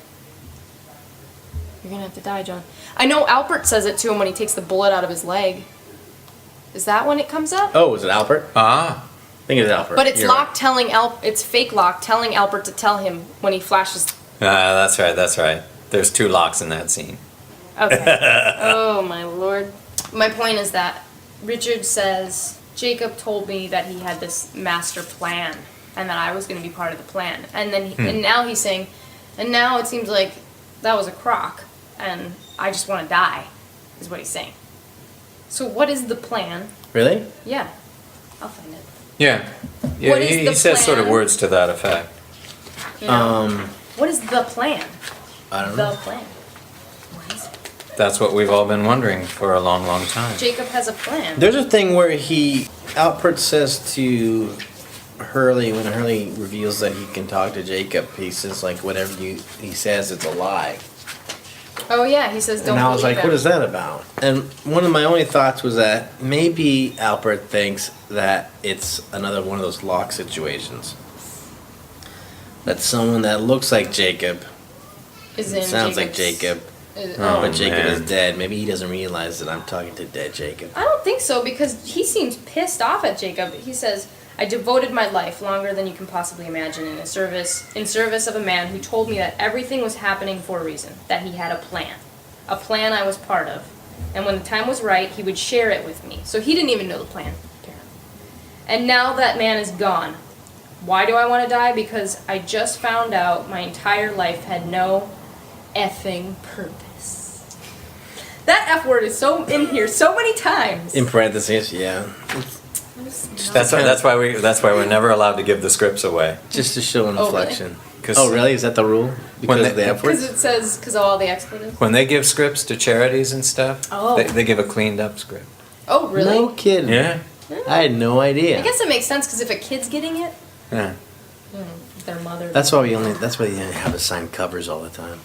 You're gonna have to die, John. I know Alpert says it to him when he takes the bullet out of his leg. Is that when it comes up? Oh, was it Alpert? ah, I think it's Alpert. But it's You're Locke right. telling it's fake Locke telling Alpert to tell him when he flashes. that's right. That's right. There's two locks in that scene. Okay. Oh my lord. My point is that Richard says Jacob told me that he had this master plan and that I was going to be part of the plan. And then and now he's saying, and now it seems like that was a crock and I just want to die, is what he's saying. So what is the plan? Really? Yeah, I'll find it. Yeah. Yeah. What is he the says sort of plan? words to that effect. You know? What is the plan? I don't The know. plan. What is it? That's what we've all been wondering for a long, long time. Jacob has a plan. There's a thing where Alpert says to Hurley, when Hurley reveals that he can talk to Jacob, he says like whatever he says, it's a lie. Oh yeah, he says don't And I was believe like, him. what is that about? And one of my only thoughts was that maybe Alpert thinks that it's another one of those Locke situations. That someone that looks like Jacob, Is in sounds like Jacob's- Jacob, is- Oh, but Jacob man. is dead. Maybe he doesn't realize that I'm talking to dead Jacob. I don't think so because he seems pissed off at Jacob. He says, "I devoted my life longer than you can possibly imagine in service of a man who told me that everything was happening for a reason, that he had a plan I was part of, and when the time was right, he would share it with me." So he didn't even know the plan. And now that man is gone. Why do I want to die? Because I just found out my entire life had no effing purpose. That F word is so in here so many times. In parentheses, yeah. That's why we're never allowed to give the scripts away. Just to show an Oh, really? inflection. 'Cause Oh, really? Is that the rule? Because of the F Because words? it says, because of all the expletives. When they give scripts to charities and stuff, Oh. they give a cleaned up script. Oh, really? No kidding. Yeah. I had no idea. I guess it makes sense because if a kid's getting it, Yeah. their mother. That's why they only have assigned covers all the time.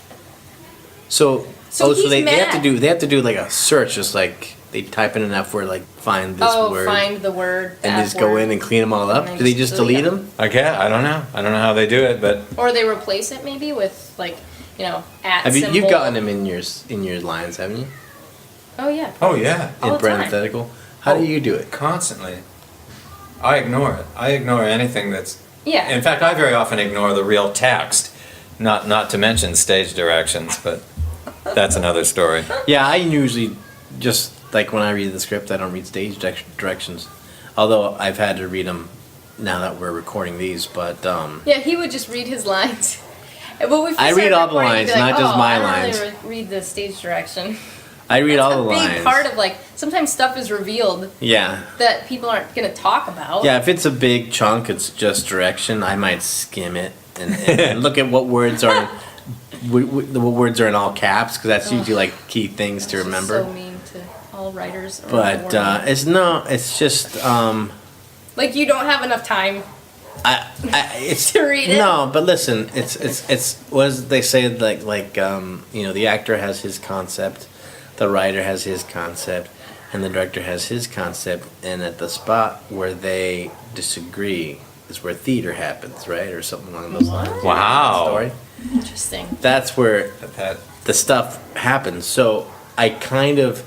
So So he's they have to mad. they have to do like a search, just like they type in an F word, like find this word, find the word. the and F just go word. in and clean them all up. And Do they just delete them? Okay, I don't know. I don't know how they do it, but Or they replace it maybe with like, at Have you symbol. you've gotten them in your lines, haven't you? Oh yeah. oh yeah, All In the time. parenthetical. How do you do it? constantly. I ignore it. I ignore anything that's. Yeah. In fact, I very often ignore the real text. Not to mention stage directions, but that's another story. Yeah, I usually just like when I read the script, I don't read stage directions. Although I've had to read them now that we're recording these, but Yeah, he would just read his lines But if I we read started all the recording, lines, you'd be like, not just "Oh, my I don't lines." really read the stage direction. I read all the That's a lines. big part of like sometimes stuff is revealed Yeah. that people aren't going to talk about. Yeah, if it's a big chunk, it's just direction. I might skim it and look at what words are what words are in all caps because that's usually like key things to It's just remember. so mean to all writers. around the But world. it's just like you don't have enough time. it's To read it? No, but listen, it's what does they say like you know, the actor has his concept, the writer has his concept, and the director has his concept, and at the spot where they disagree is where theater happens, right, or something along those lines. Wow. Story. Interesting. That's where That the stuff happens. So I kind of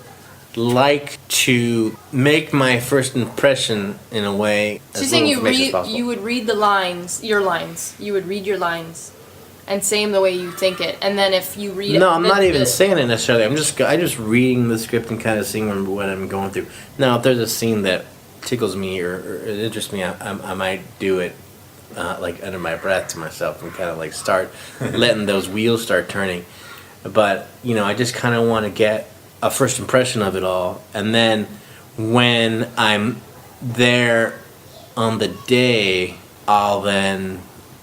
like to make my first impression in a way So you're as saying little you information as read, possible. you would read the lines, your lines. You would read your lines, and say them the way you think it. And then if you read it, No, I'm then not even the- saying it necessarily. I'm just reading the script and kind of seeing what I'm going through. Now, if there's a scene that tickles me or it interests me, I might do it like under my breath to myself and kind of like start letting those wheels start turning. But you know, I just kind of want to get a first impression of it all, and then when I'm there on the day, I'll then,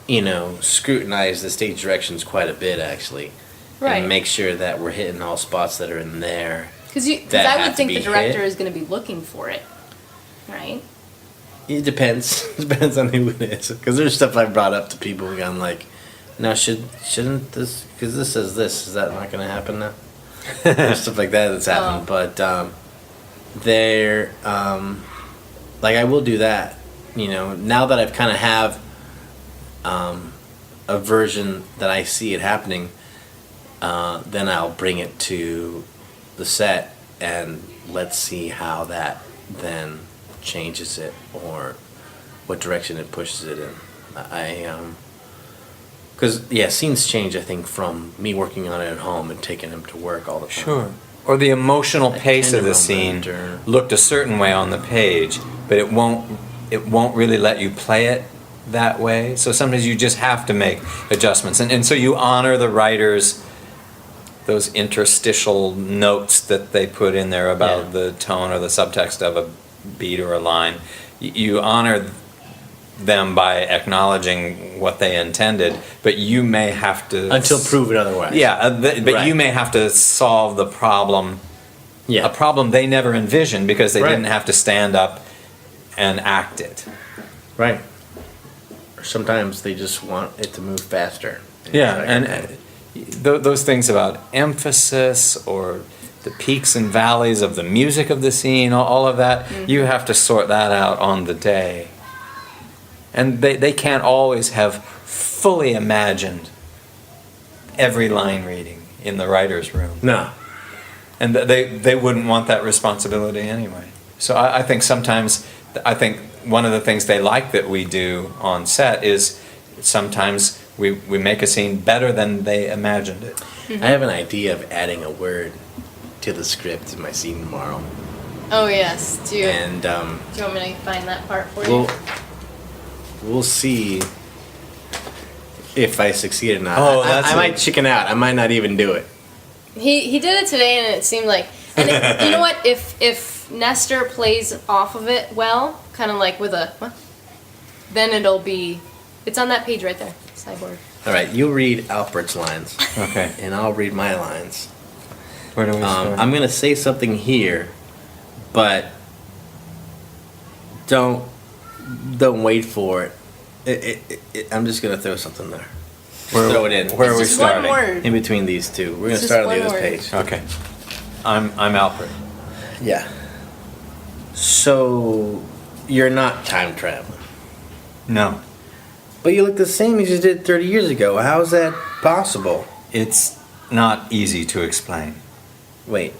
you know, scrutinize the stage directions quite a bit actually, Right. and make sure that we're hitting all spots that are in there. Because that I have would to think be the director hit. is going to be looking for it, right? It depends. Depends on who it is. Because there's stuff I've brought up to people and gone like, now shouldn't this, because this says this, is that not going to happen now? There's stuff like that that's happened. But they're, like I will do that, you know, now that I've kind of have a version that I see it happening, then I'll bring it to the set and let's see how that then changes it or what direction it pushes it in. Because yeah, scenes change. I think from me working on it at home and taking him to work all the time. Sure. Or the emotional A pace of the tender scene moment or- looked a certain way on the page, but it won't really let you play it that way. So sometimes you just have to make adjustments. And so you honor the writers, those interstitial notes that they put in there about Yeah. the tone or the subtext of a beat or a line. You honor them by acknowledging what they intended, but you may have to Until proven otherwise. yeah, but Right. you may have to solve the problem, Yeah. a problem they never envisioned because they Right. didn't have to stand up and act it. Right. Or sometimes they just want it to move faster. Yeah, Like, and those things about emphasis or the peaks and valleys of the music of the scene, all of that, you have to sort that out on the day. And they can't always have fully imagined every line reading in the writer's room. no. And they wouldn't want that responsibility anyway. So I think sometimes, I think one of the things they like that we do on set is sometimes we make a scene better than they imagined it. I have an idea of adding a word to the script in my scene tomorrow. Oh yes. Do you And want me to find that part for you? we'll see if I succeed or not. Oh, I that's might chicken out. I might not even do it. He did it today, and it seemed like. And you know what? If Nestor plays off of it well, kind of like with a, what? Then it'll be. It's on that page right there, Cyborg. All right, you'll read Albert's lines, Okay. and I'll read my lines. Where do we start? I'm gonna say something here, but don't wait for it. I'm just gonna throw something there. Just throw it in. Where are we It's just one starting? word. In between these two, we're gonna It's just start on the one other word. page. Okay. I'm Alfred. Yeah. So you're not time traveling, No. but you look the same as you did 30 years ago. How is that possible? It's not easy to explain. Wait,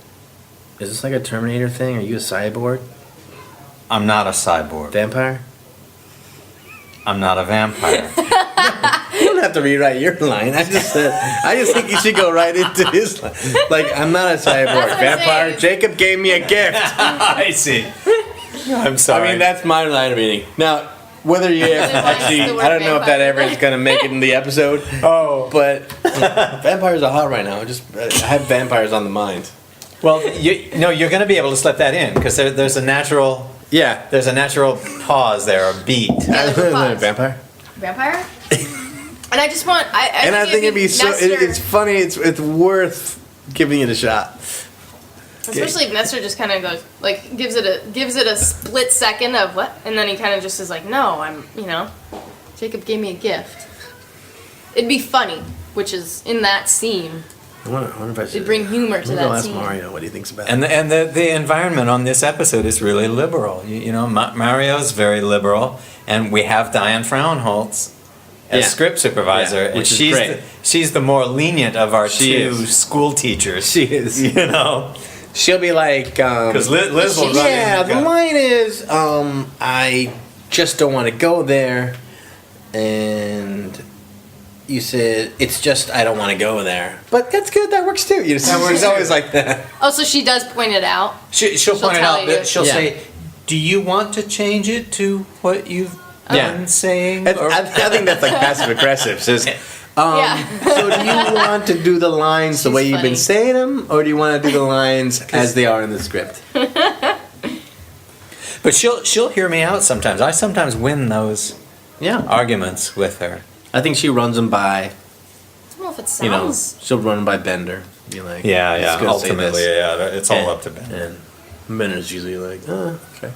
is this like a Terminator thing? Are you a cyborg? I'm not a cyborg. Vampire? I'm not a vampire. You don't have to rewrite your line. I just think you should go right into his line. Like, I'm not a cyborg. what I'm Vampire. saying. Jacob gave me a gift. I see. I'm sorry. I mean, that's my line reading. Now, Whether you likes actually, the word I don't know if that vampire. ever is gonna make it in the episode. Oh. But vampires are hot right now. I have vampires on the mind. Well, you're going to be able to slip that in because there's a natural Yeah. there's a natural pause there, a beat. Yeah, there's a pause. Vampire. Vampire? And I just want. I think it'd be so. It's funny. It's worth giving it a shot. Especially if Nestor just kind of goes, like, gives it a split second of what, and then he kind of just is like, no, Jacob gave me a gift. It'd be funny, which is in that scene. I wonder if I should. It'd bring humor to that ask scene. Mario what he thinks about it. And the environment on this episode is really liberal. Mario's very liberal, and we have Diane Frauenholtz as Yeah. script supervisor, Yeah, and which is she's great. she's the more lenient of our She two is. school teachers. She is. She'll be like, Because Liz will run yeah, in the and go, line is, I just don't want to go there, and you said it's just I don't want to go there. But that's good. That works too. She's always like that. Oh, so she does point it out. She'll point it tell out. you. That she'll Yeah. say, "Do you want to change it to what you've Yeah. been saying?" I think that's like passive aggressive. Says, Yeah. so do you want to do the lines the She's way you've been funny. saying them, or do you want to do the lines as they are in the script? But she'll hear me out sometimes. I sometimes win those Yeah. arguments with her. I think she runs them by, I don't know if it sounds. she'll run them by Bender. Be like, Yeah, "Let's yeah. go say Ultimately, this." yeah. It's all And- up to Ben. And Bender's usually like, oh, okay.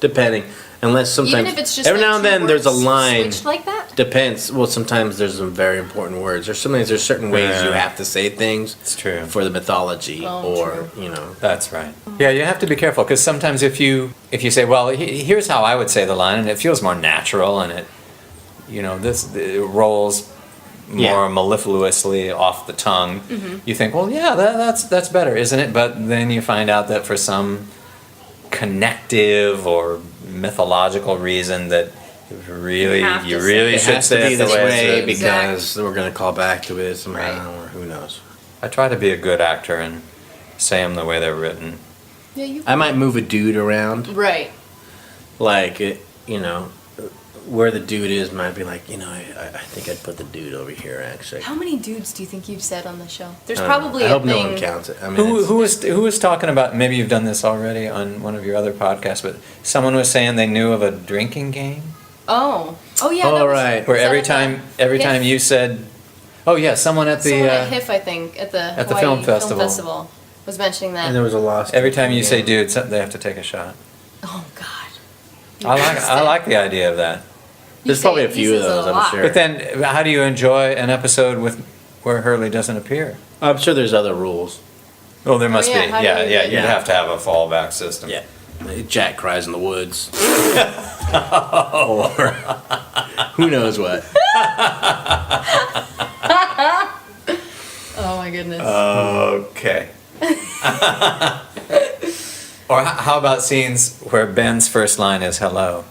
Depending. Unless sometimes, Even if it's just every like now and two then there's a words line. switched like that. Depends. Well, sometimes there's some very important words. Or sometimes there's certain ways you Yeah. have to say things It's true. for the mythology, Oh, or true. That's right. Yeah, you have to be careful because sometimes if you say, well, here's how I would say the line, and it feels more natural, and it rolls more Yeah. mellifluously off the tongue. You think, well, yeah, that's better, isn't it? But then you find out that for some connective or mythological reason that You have to you say really it. it should has to say be it the this way way it's because we're going to call back to it somehow, Right. or who knows. I try to be a good actor and say them the way they're written. Yeah, you. I might move a dude around, Right. like where the dude is might be like, I think I'd put the dude over here actually. How many dudes do you think you've said on the show? There's I don't know. probably I a hope thing. no one counts it. I mean, Who was talking about? Maybe you've done this already on one of your other podcasts, but someone was saying they knew of a drinking game Oh yeah. Oh, that was- right. where was that every at the time HIF? you said, "Oh yeah," someone at the Someone at HIF, I think, at the the Hawaii film festival. was mentioning that. and there was a lost. every time you say dude. "dude," they have to take a shot. Oh God. I like the idea of that. You There's probably say- a he few of says it those, a I'm lot. sure. But then, how do you enjoy an episode where Hurley doesn't appear? I'm sure there's other rules. Oh, there must yeah, be. how do Yeah, you yeah. do You'd that? have to have a fallback system. Yeah. Jack cries in the woods. Oh. Or who knows what. Oh my goodness. Okay. Or how about scenes where Ben's first line is hello?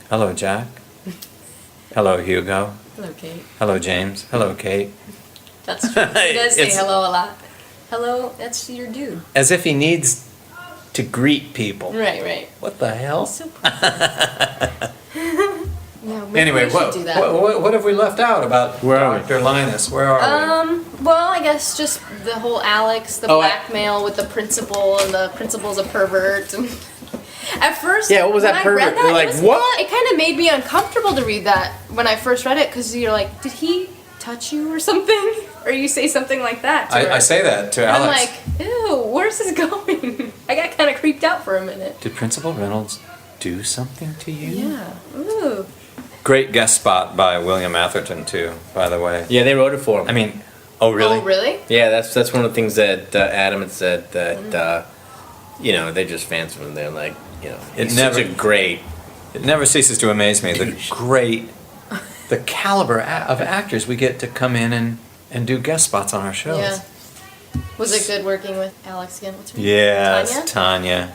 Hello, Jack. Hello, Hugo. Hello, Kate. Hello, James. Hello, Kate. That's true. He does say It's- hello a lot. Hello, that's your dude. As if he needs to greet people. Right. What the hell? So yeah, maybe Anyway, we what, should do that. what have we left out about Where are we? Dr. Linus? Where are we? Well, I guess just the whole Alex, the Oh, blackmail with the principal, and the principal's a pervert. At first, Yeah, what was when that I read pervert? that, You're like, it was, what? It kind of made me uncomfortable to read that when I first read it, because you're like, did he touch you or something? Or you say something like that to her. I say that to And I'm Alex. like, ew, where's this going? I got kind of creeped out for a minute. Did Principal Reynolds do something to you? Yeah. Ooh. Great guest spot by William Atherton, too, by the way. Yeah, they wrote it for him. I mean, oh, really? Oh, really? Yeah, that's one of the things that Adam had said that they're just fans of him. They're like, It he's never- such a great. It never ceases to amaze me the caliber of actors we get to come in and do guest spots on our shows. Yeah. Was it good working with Alex again? What's her name? Yes, Tanya? Tanya.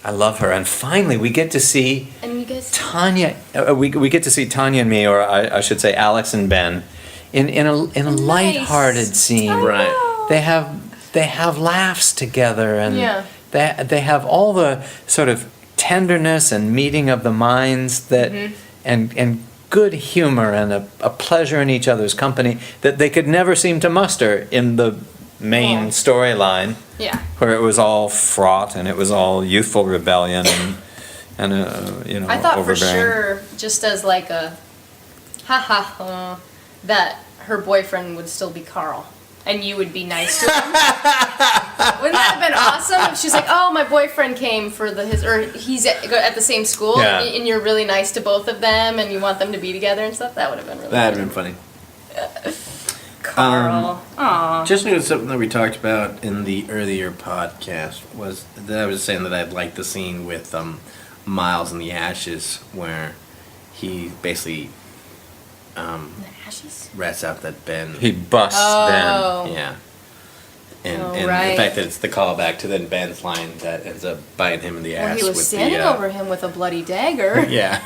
I love her, and finally we get to see And you guys. Tanya. We get to see Tanya and me, or I should say Alex and Ben, in a lighthearted scene. I Right. know. They have laughs together, and Yeah. they have all the sort of tenderness and meeting of the minds that and good humor and a pleasure in each other's company that they could never seem to muster in the main storyline, Yeah. where it was all fraught and it was all youthful rebellion and I thought for overbearing. sure, just as like a that her boyfriend would still be Carl. And you would be nice to him. Wouldn't that have been awesome if she's like, "Oh, my boyfriend came for he's at the same school, Yeah. and you're really nice to both of them, and you want them to be together and stuff." That would have been really. That'd have been funny. Carl. Aw. Just something that we talked about in the earlier podcast was that I was saying that I'd like the scene with Miles in the Ashes where he basically The ashes. rats out that Ben. He busts Oh. Yeah. And, Oh, and right. the fact that it's the callback to then Ben's line that ends up biting him in the Well, ass. he was with standing the, over him with a bloody dagger. Yeah.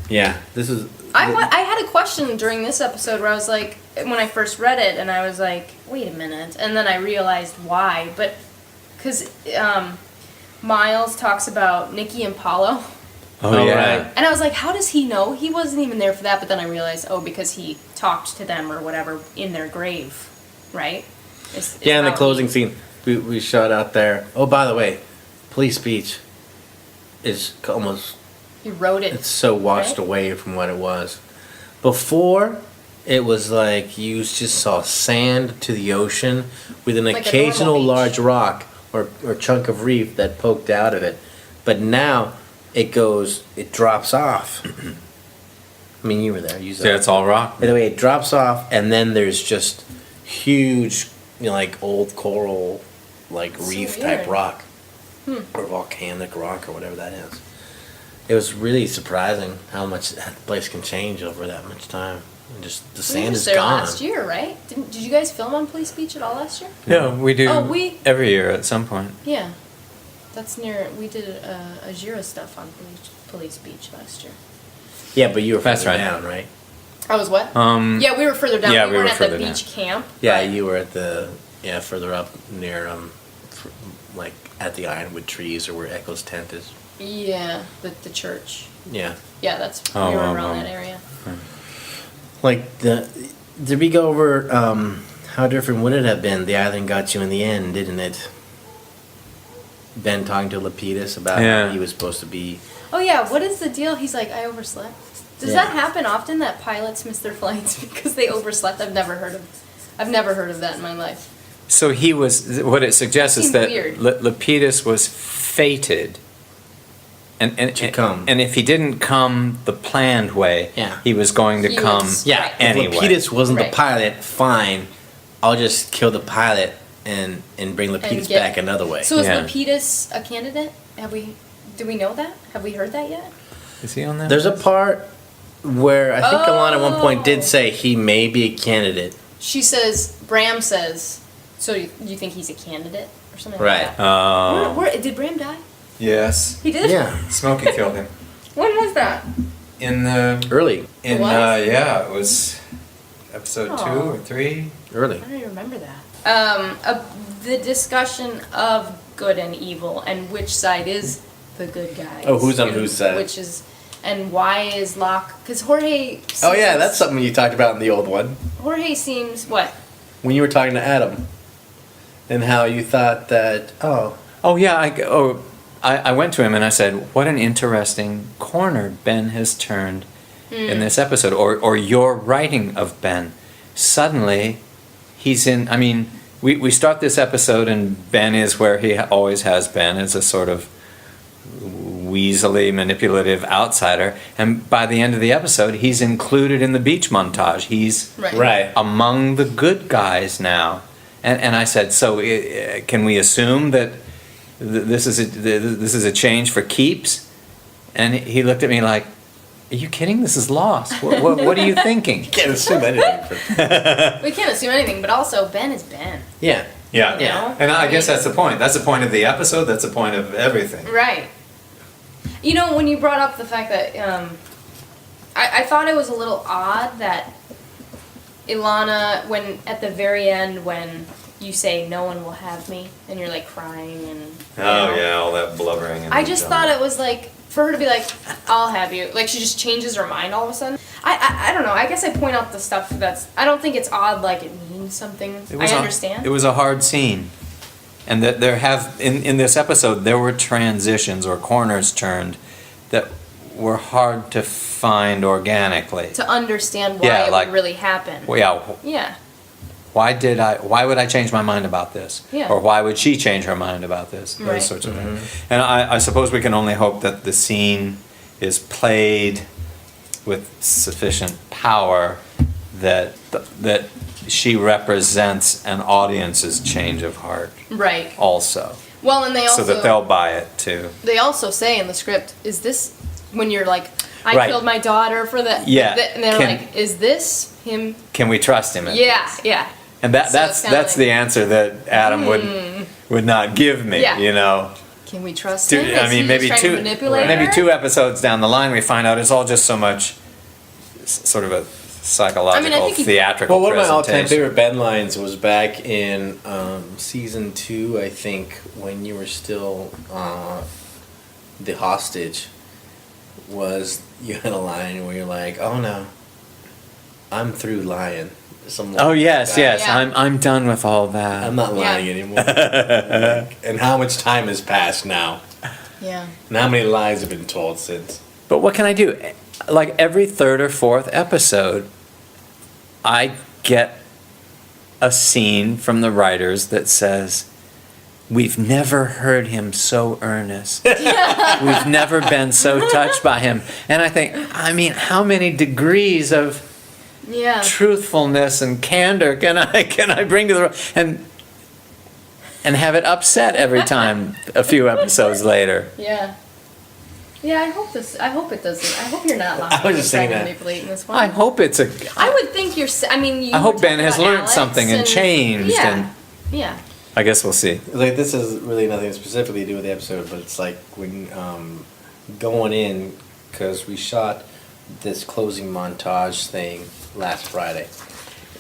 Yeah. This is. I had a question during this episode where I was like, when I first read it, and I was like, wait a minute. And then I realized why. But, because Miles talks about Nikki and Paulo. Oh, yeah. right. And I was like, how does he know? He wasn't even there for that. But then I realized, because he talked to them or whatever in their grave, right? It's Yeah, in the how closing he- scene, we shot out there. Oh, by the way, police speech is almost. He wrote it. It's so washed right? away from what it was. Before, it was like you just saw sand to the ocean with an Like a occasional normal beach. large rock or chunk of reef that poked out of it. But now it drops off. I mean, you were there. You saw Yeah, it. it's all rock. By the way, it drops off, and then there's just huge, like old coral, like So reef weird. type rock, or volcanic rock, or whatever that is. It was really surprising how much that place can change over that much time. And just the We were sand just is there gone. last year, right? Did you guys film on Police Beach at all last year? Yeah, we do Oh, we- every year at some point. Yeah. That's near, we did Ajira stuff on Police Beach last year. Yeah, but you were That's further right. down, right? I was what? Yeah, we were further down. yeah, we we weren't were at the further down. beach camp. Yeah, but- you were at further up near like at the Ironwood trees or where Echo's tent is. Yeah, the church. Yeah. Yeah, that's Oh, we were wow, around wow. that area. Like did we go over how different would it have been? The island got you in the end, didn't it? Ben talking to Lapidus about Yeah. how he was supposed to be. Oh yeah, what is the deal? He's like, I overslept. Does Yeah. that happen often that pilots miss their flights because they overslept? I've never heard of that in my life. So he was. What it suggests is Seemed that weird. Lapidus was fated, and To come. And if he didn't come the planned way, Yeah. he was going to He come was- Yeah, Right. anyway. if Lapidus wasn't Right. the pilot, fine. I'll just kill the pilot and bring Lapidus get- back another way. So is Yeah. Lapidus a candidate? Do we know that? Have we heard that yet? Is he on that? There's a part where I think Alana at one point Oh. did say he may be a candidate. She says, Bram says, so you think he's a candidate or something Right. like that? Oh. Did Bram die? Yes. He did? Yeah, Smokey killed him. When was that? In the early. in What? yeah, it was episode Aw. 2 or 3. Early. I don't even remember that. The discussion of good and evil and which side is the good guys. Oh, who's on and whose side? Which is, and why is Locke? Because Jorge. Oh yeah, seems- that's something you talked about in the old one. Jorge seems what? When you were talking to Adam. And how you thought that, Oh yeah, I went to him and I said, "What an interesting corner Ben has turned in this episode, or your writing of Ben. Suddenly, he's in. I mean, we start this episode and Ben is where he always has been, as a sort of weaselly, manipulative outsider. And by the end of the episode, he's included in the beach montage. He's Right. among the good guys now." And I said, "So can we assume that this is a change for keeps?" And he looked at me like, "Are you kidding? This is Lost. What are you thinking?" can't assume anything. We can't assume anything, but also Ben is Ben. Yeah. Yeah, You know? and I guess mean- that's the point. That's the point of the episode. That's the point of everything. Right. You know, when you brought up the fact that I thought it was a little odd that Ilana, when at the very end, when you say no one will have me, and you're like crying and. Oh yeah, all that blubbering. And I just thought it was like for her to be like, I'll have you. Like she just changes her mind all of a sudden. I don't know. I guess I point out the stuff that's. I don't think it's odd. Like it means something. I understand. It was a hard scene, and that there have in this episode there were transitions or corners turned that were hard to find organically. To understand why it would really happen. Well, yeah. Yeah. Why would I change my mind about this? Yeah. Or why would she change her mind about this? Those Right. sorts of things. And I suppose we can only hope that the scene is played with sufficient power that she represents an audience's change of heart Right. also. Well, and they also. So that they'll buy it too. They also say in the script, is this when you're like, I Right. killed my daughter for the. Yeah. And they're Can- like, is this him? Can we trust him? Yeah. Yeah. And So it's that's kinda like- the answer that Adam would not give me, Yeah. you know. Can we trust him? I Is mean, he maybe just trying two, to manipulate maybe her? 2 episodes down the line, we find out it's all just so much sort of a psychological, think he- theatrical Well, one of my all-time presentation. favorite Ben lines was back in season 2, I think, when you were still the hostage. Was you had a line where you're like, "Oh no, I'm through lying." Something Oh like yes, that. yes. Yeah. I'm done with all that. I'm not lying Yeah. anymore. And how much time has passed now? Yeah. And how many lies have been told since? But what can I do? Like every 3rd or 4th episode, I get a scene from the writers that says, "We've never heard him so earnest. We've never been so touched by him." And I think, I mean, how many degrees of Yeah. truthfulness and candor can I bring to the and have it upset every time a few episodes later? Yeah. Yeah, I hope it doesn't. I hope you're not lying. I was just trying saying to that. manipulate in this one. I hope it's a. I would think you're. I mean, you I were hope Ben talking has about learned Alex something and changed Yeah. and- Yeah. I guess we'll see. Like, this has really nothing specifically to do with the episode, but it's like when going in, because we shot this closing montage thing last Friday,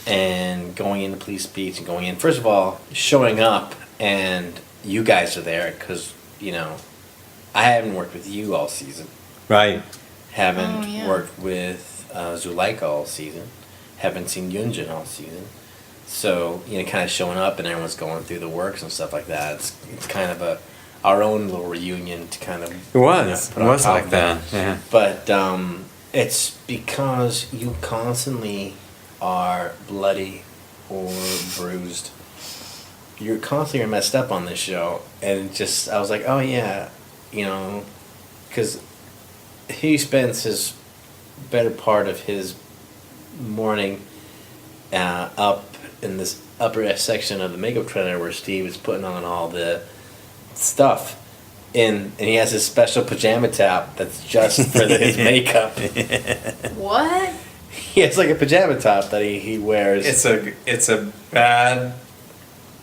and going into Police Beach and going in, first of all, showing up, and you guys are there, because, you know, I haven't worked with you all season. Right. Haven't Oh, yeah. worked with Zuleika all season. Haven't seen Yunjin all season. So, you know, kind of showing up and everyone's going through the works and stuff like that. It's kind of our own little reunion to kind of. It was. put It on was top like of that. Yeah. But it's because you constantly are bloody or bruised. You're constantly messed up on this show. And I was like, oh yeah, you know, because he spends his better part of his morning up in this upper section of the makeup trailer where Steve is putting on all the stuff. And he has his special pajama top that's just for his makeup. What? He has like a pajama top that he wears. It's a bad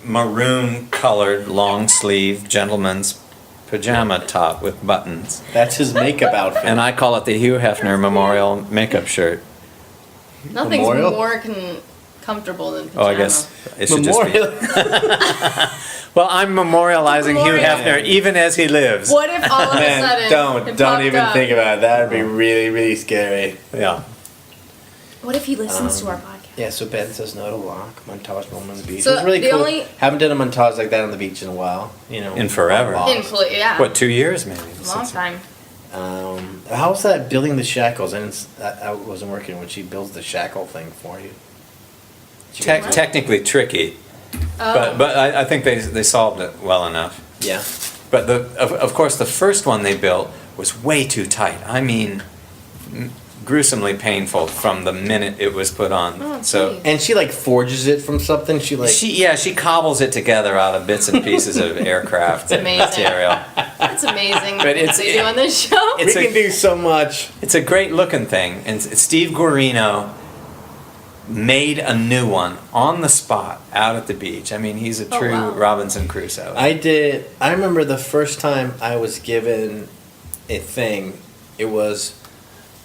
maroon colored long sleeve gentleman's pajama top with buttons. That's his makeup outfit. And I call it the Hugh Hefner Memorial makeup shirt. Nothing's Memorial? more comfortable than pajama. Oh, I guess it should just be. Memorial. Well, I'm memorializing Hugh Memorial. Hefner even as he lives. What if all of a Man, sudden it don't popped even up? think about it. That would be really, really scary. Yeah. What if he listens to our podcast? Yeah, so Ben says no to lock montage moment on the beach. So it was really the cool. only- Haven't done a montage like that on the beach in a while. You know, In forever. Yeah. What, 2 years maybe? Long time. How's that building the shackles? I wasn't working when she builds the shackle thing for you. Technically tricky, Oh. but I think they solved it well enough. Yeah. But of course the first one they built was way too tight. I mean, gruesomely painful from the minute it was put on. Oh, So gee. And she like forges it from something. She like. she cobbles it together out of bits and pieces of aircraft It's amazing. material. That's amazing. But what it's- they do on this show. we it's can do so much. It's a great looking thing, and Steve Guarino made a new one on the spot out at the beach. I mean, he's a Oh, true wow. Robinson Crusoe. I remember the first time I was given a thing. It was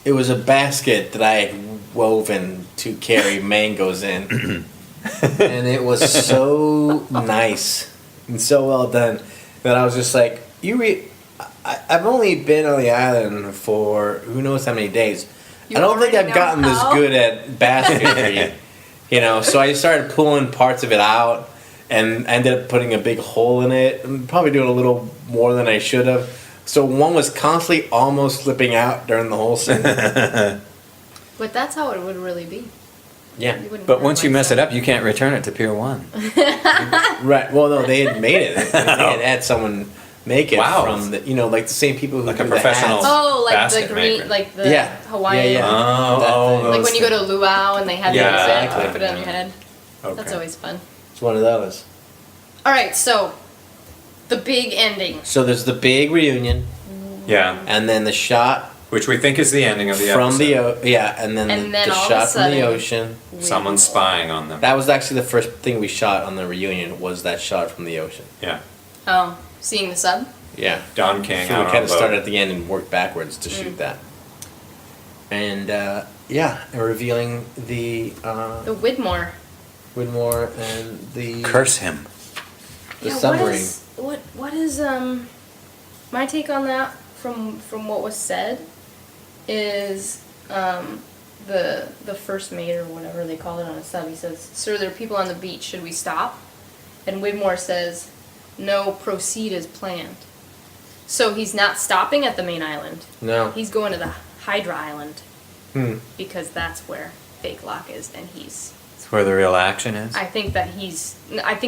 a basket that I had woven to carry mangoes in, and it was so nice and so well done that I was just like, I've only been on the island for who knows how many days. You I don't think already I've know gotten this how? good at bass fishery, So I started pulling parts of it out, and I ended up putting a big hole in it, and probably doing a little more than I should have. So one was constantly almost slipping out during the whole season. But that's how it would really be. Yeah. You wouldn't But want once you like mess that. it up, you can't return it to Pier 1. Right. Well, no, they had made it. They had someone make it Wow. from the, like the same people who Like do a the professional- hats. Oh, like Basket the green, maker. like the Yeah. Hawaiian. Yeah, yeah. Oh, That thing. Like those when you go to luau and they have Yeah, the exactly. exact, put it on your head. Okay. That's always fun. It's one of those. All right, so the big ending. So there's the big reunion, Yeah, and then the shot which we think is the ending of the from episode. and then And the, then the all of a shot from the sudden- ocean. Someone spying on them. That was actually the first thing we shot on the reunion was that shot from the ocean. Yeah. Oh, seeing the sub. Yeah. Don King So out we on kind a of boat. started at the end and worked backwards to shoot that. And and revealing the The Widmore. Widmore and the Curse him. the Yeah, submarine. what is my take on that from what was said is the first mate or whatever they call it on a sub, he says, "Sir, there are people on the beach, should we stop?" And Widmore says, "No, proceed as planned." So he's not stopping at the main island. No. He's going to the Hydra Island Hmm. because that's where Fake Lock is, and That's where the real action is. I think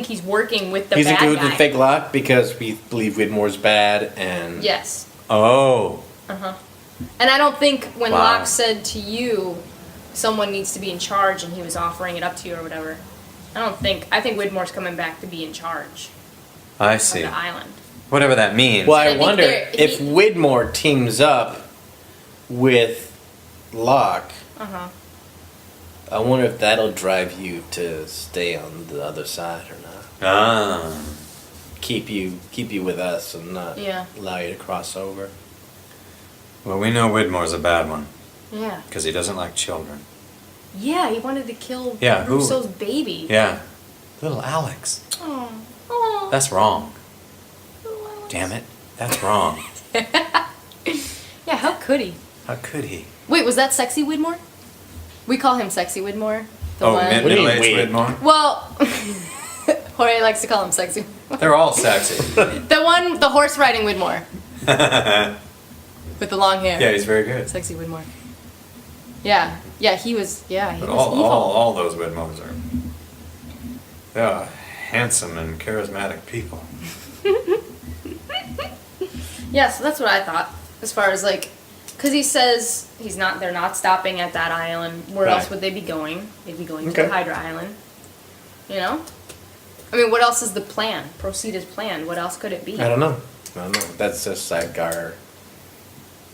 he's working with the He's in bad cahoots guy. with Fake Lock because we believe Widmore's bad and Yes. Oh. And I don't think when Wow. Locke said to you, someone needs to be in charge, and he was offering it up to you or whatever. I think Widmore's coming back to be in charge I of see. the island. Whatever that means. Well, I I think wonder if he- Widmore teams up with Locke. I wonder if that'll drive you to stay on the other side or not. Ah. Keep you with us and not Yeah. allow you to cross over. Well, we know Widmore's a bad one Yeah. because he doesn't like children. Yeah, he wanted to kill Yeah, who- Russo's baby. Yeah. Little Alex. Oh. Oh. That's wrong. Damn it. That's wrong. Yeah, how could he? How could he? Wait, was that Sexy Widmore? We call him Sexy Widmore. The one. What do you mean, middle-aged wait? Widmore? Well, Jorge likes to call him Sexy. They're all sexy. The horse riding Widmore Yeah, with the long hair. he's very good. Sexy Widmore. Yeah, he was. Yeah, he But was all, evil. all those Widmores they're handsome and charismatic people. Yeah, so that's what I thought. As far as like, because he says they're not stopping at that island. Where else Right. would they be going? They'd be going Okay. to Hydra Island. You know? I mean, what else is the plan? Proceed as planned. What else could it be? I don't know. That's just like our.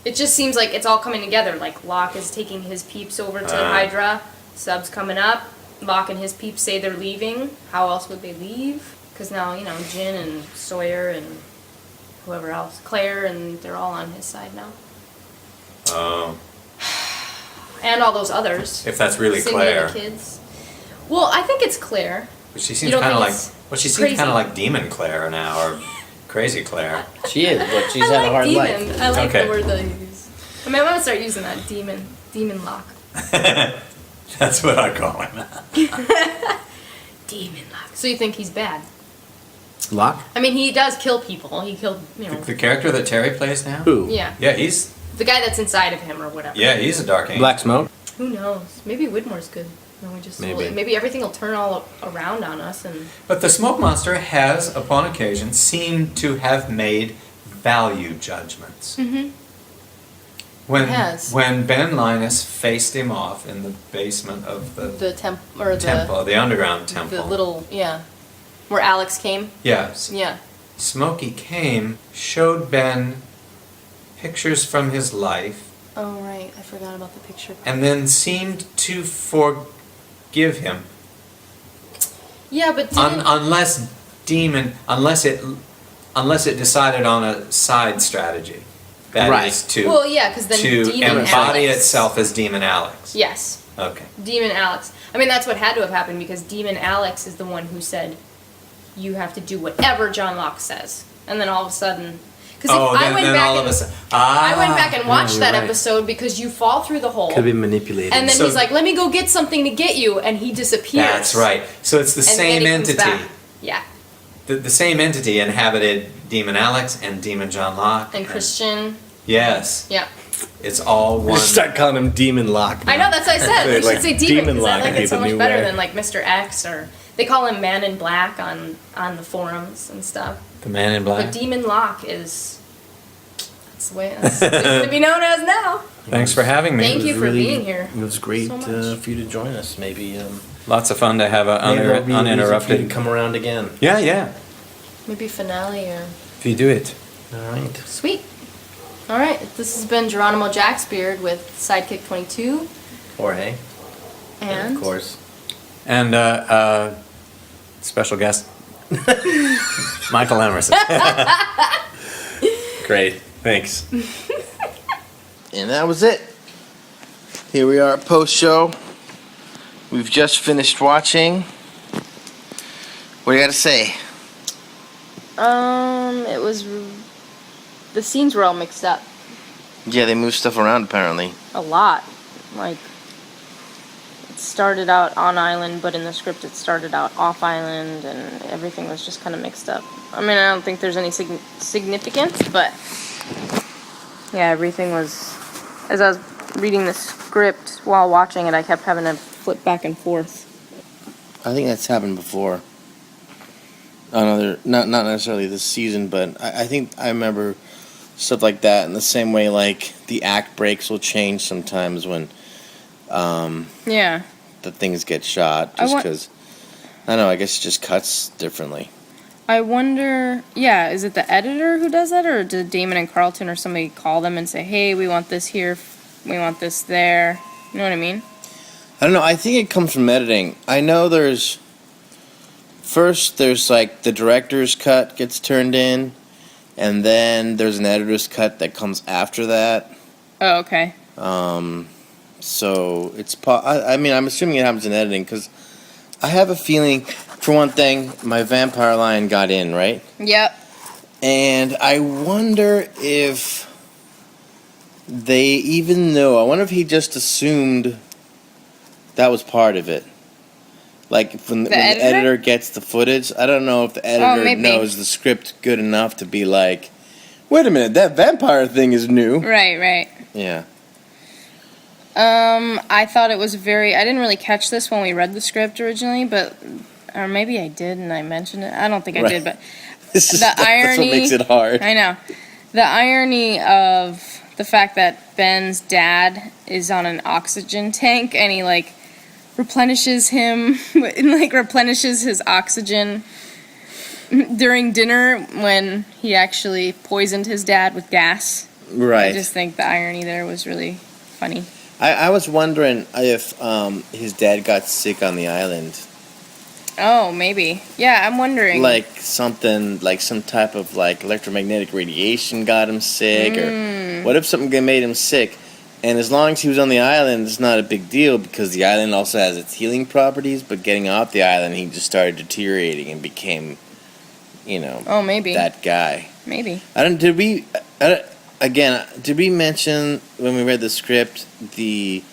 It just seems like it's all coming together. Like Locke is taking his peeps over to Hydra. Sub's coming up. Locke and his peeps say they're leaving. How else would they leave? Because now, Jin and Sawyer and whoever else, Claire, and they're all on his side now. Oh. And all those others. If that's really Cindy Claire. and the kids. Well, I think it's Claire. But she You seems don't kind of think like. it's Well, she seems crazy? kind of like Demon Claire now, or Crazy Claire. She is, but she's I had like a hard demon. life. I like Okay. the word that I use. I mean, I'm gonna start using that demon Locke. That's what I call him. Demon Locke. So you think he's bad? Locke? I mean, he does kill people. He killed, The character that Terry plays now? Who? yeah, Yeah, he's the guy that's inside of him or whatever. he's a dark angel. Black Smoke? Who knows? Maybe Widmore's good. And we just Maybe. maybe everything will turn all around on us and But the smoke monster has, upon occasion, seemed to have made value judgments. Mm-hmm. When It has. when Ben Linus faced him off in the basement of the temple, the underground temple. the little where Alex came. Yes. Yeah. Smokey came, showed Ben pictures from his life, Oh right, I forgot about the picture. and then seemed to forgive him. Yeah, but didn't, Unless it decided on a side strategy. That is Right. to well, yeah, because then to Demon embody Alex. itself as Demon Alex. Yes, Okay. Demon Alex. I mean, that's what had to have happened because Demon Alex is the one who said, you have to do whatever John Locke says. And then all of a sudden... Because I went back and watched that episode because you fall through the hole. Could be manipulated. And then he's like, let me go get something to get you. And he disappears. That's right. So it's the same entity. Yeah. The same entity inhabited Demon Alex and Demon John Locke. And Christian. Yes. Yeah. It's all one. Start calling him Demon Locke. I know, that's what I said. We should say Demon because I like it so much better way. than like Mr. X or they call him Man in Black on the forums and stuff. The Man in Black. But Demon Locke that's the way it's to be known as now. Thanks for having me. Thank you for being here. It was great So for you to join us. Maybe Lots of fun to have an maybe uninterrupted. you come around again. Yeah. Maybe finale or If you do it. All right. sweet. All right, this has been Geronimo Jacksbeard with Sidekick 22 Jorge. and Of course. And special guest, Michael Emerson. Great. Thanks. And that was it. Here we are at post show. We've just finished watching. What do you got to say? it was the scenes were all mixed up Yeah, they moved stuff around apparently. a lot. Like it started out on island, but in the script it started out off island, and everything was just kind of mixed up. I mean, I don't think there's any significance, but yeah, everything was. As I was reading the script while watching it, I kept having to flip back and forth. I think that's happened before. Not necessarily this season, but I think I remember stuff like that in the same way. Like the act breaks will change sometimes when Yeah. the things get shot, just because. I don't know. I guess it just cuts differently. I wonder, yeah, is it the editor who does that, or did Damon and Carlton or somebody call them and say, hey, we want this here, we want this there? You know what I mean? I don't know. I think it comes from editing. I know there's like the director's cut gets turned in, and then there's an editor's cut that comes after that. Oh, okay. So it's I mean, I'm assuming it happens in editing because I have a feeling, for one thing, my vampire line got in, right? Yep. And I wonder if they even know. I wonder if he just assumed that was part of it. Like when the editor gets the footage, I don't know if the editor knows the script good enough to be like, wait a minute, that vampire thing is new. Right. Yeah. I thought it was I didn't really catch this when we read the script originally, or maybe I did and I mentioned it. I don't think I did, but the irony. That's what makes it hard. I know. The irony of the fact that Ben's dad is on an oxygen tank and he, like, replenishes his oxygen during dinner when he actually poisoned his dad with gas. Right. I just think the irony there was really funny. I was wondering if his dad got sick on the island. Oh, maybe. Yeah, I'm wondering. Like something, like some type of like electromagnetic radiation got him sick, or what if something made him sick? And as long as he was on the island, it's not a big deal because the island also has its healing properties. But getting off the island, he just started deteriorating and became, maybe that guy. Maybe. Did we mention when we read the script the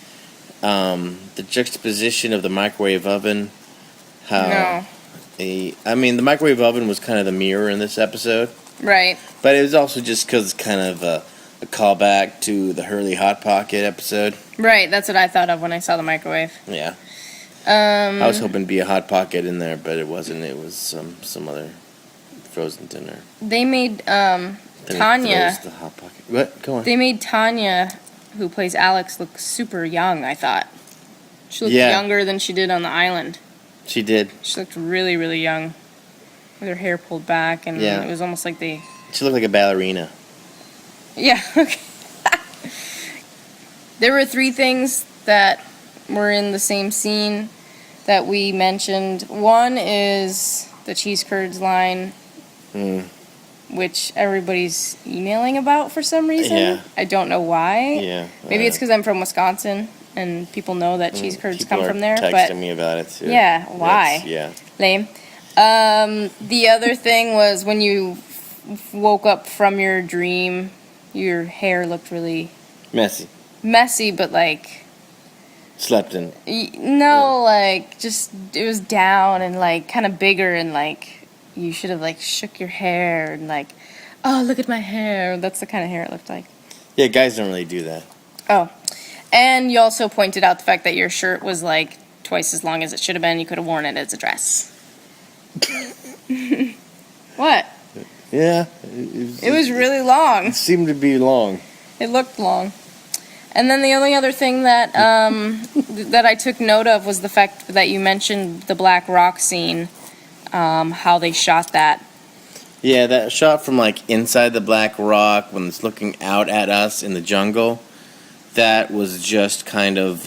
juxtaposition of the microwave oven? No. The microwave oven was kind of the mirror in this episode. Right. But it was also just because it's kind of a callback to the Hurley Hot Pocket episode. Right, that's what I thought of when I saw the microwave. Yeah. I was hoping to be a Hot Pocket in there, but it wasn't. It was some other frozen dinner. They made Tanya. The Hot Pocket. What? Go on. They made Tanya, who plays Alex, look super young, I thought. She looked younger than she did on the island. She did. She looked really, really young. With her hair pulled back, and it was almost like they... She looked like a ballerina. Yeah, okay. There were 3 things that were in the same scene that we mentioned. One is the cheese curds line, which everybody's emailing about for some reason. Yeah. I don't know why. Yeah. Maybe it's because I'm from Wisconsin, and people know that cheese curds People come are from there. texting But me about it too. yeah, why? Yeah. Lame. The other thing was when you woke up from your dream, your hair looked really messy, but like Slept in. no, like just it was down and like kind of bigger, and like you should have like shook your hair and like, oh, look at my hair. That's the kind of hair it looked like. Yeah, guys don't really do that. Oh, and you also pointed out the fact that your shirt was like twice as long as it should have been. You could have worn it as a dress. What? Yeah. It was really long. It seemed to be long. It looked long. And then the only other thing that that I took note of was the fact that you mentioned the Black Rock scene, how they shot that. Yeah, that shot from like inside the Black Rock when it's looking out at us in the jungle, that was just kind of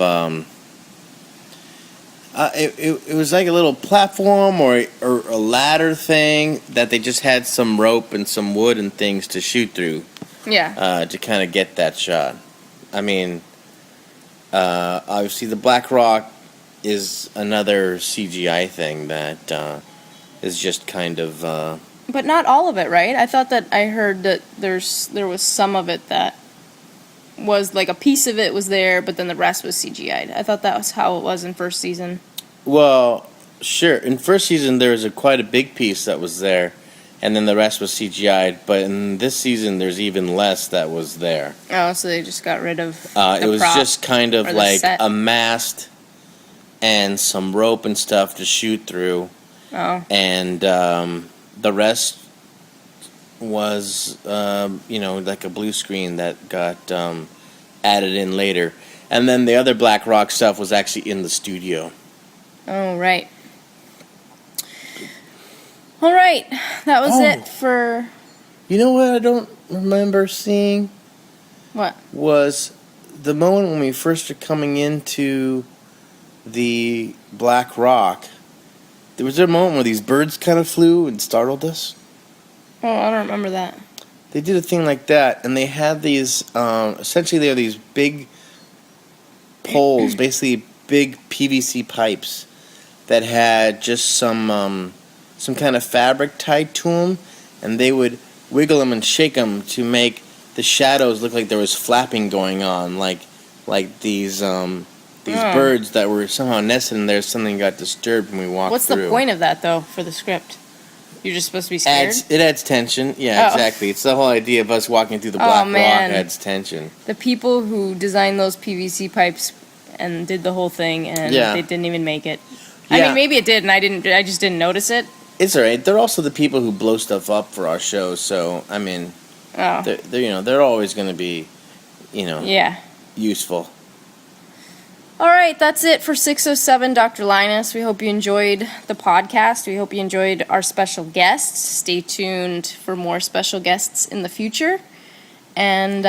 it was like a little platform or a ladder thing that they just had some rope and some wood and things to shoot through. Yeah. To kind of get that shot. I mean, obviously the Black Rock is another CGI thing that is just kind of. But not all of it, right? I thought that I heard that there was some of it that was like a piece of it was there, but then the rest was CGI'd. I thought that was how it was in first season. Well, sure. In first season, there was quite a big piece that was there, and then the rest was CGI'd. But in this season, there's even less that was there. Oh, so they just got rid of It was prop just kind of or the like set. a mast and some rope and stuff to shoot through. Oh. And the rest was, like a blue screen that got added in later. And then the other Black Rock stuff was actually in the studio. Oh, right. All right. That was it for... You know what I don't remember seeing? What? Was the moment when we first are coming into the Black Rock. There was a moment where these birds kind of flew and startled us. Oh, I don't remember that. They did a thing like that, and they had these, essentially they are these big poles, basically big PVC pipes that had just some kind of fabric tied to them, and they would wiggle them and shake them to make the shadows look like there was flapping going on, like these birds that were somehow nested in there. Something got disturbed when we walked What's through. the point of that, though, for the script? You're just supposed to be scared? It adds tension. Yeah, Oh. exactly. It's the whole idea of us walking through the Black Rock adds tension. The people who designed those PVC pipes and did the whole thing, and Yeah. they didn't even make it. I Yeah. mean, maybe it did, and I just didn't notice it. It's alright. They're also the people who blow stuff up for our show, so I mean, Oh. they're always going to be, Yeah. useful. All right, that's it for 607 Dr. Linus. We hope you enjoyed the podcast. We hope you enjoyed our special guests. Stay tuned for more special guests in the future. And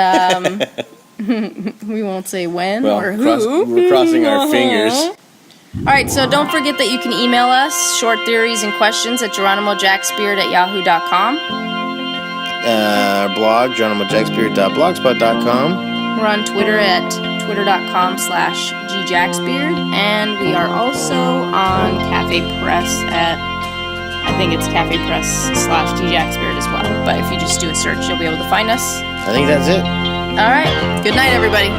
we won't say when or who. We're crossing our fingers. All right, so don't forget that you can email us short theories and questions at geronimojackspirit@yahoo.com. Our blog, geronimojackspirit.blogspot.com. We're on Twitter at twitter.com/gjacksbeard, and we are also on Cafe Press at, I think it's Cafe Press/gjacksbeard as well. But if you just do a search, you'll be able to find us. I think that's it. All right. Good night, everybody.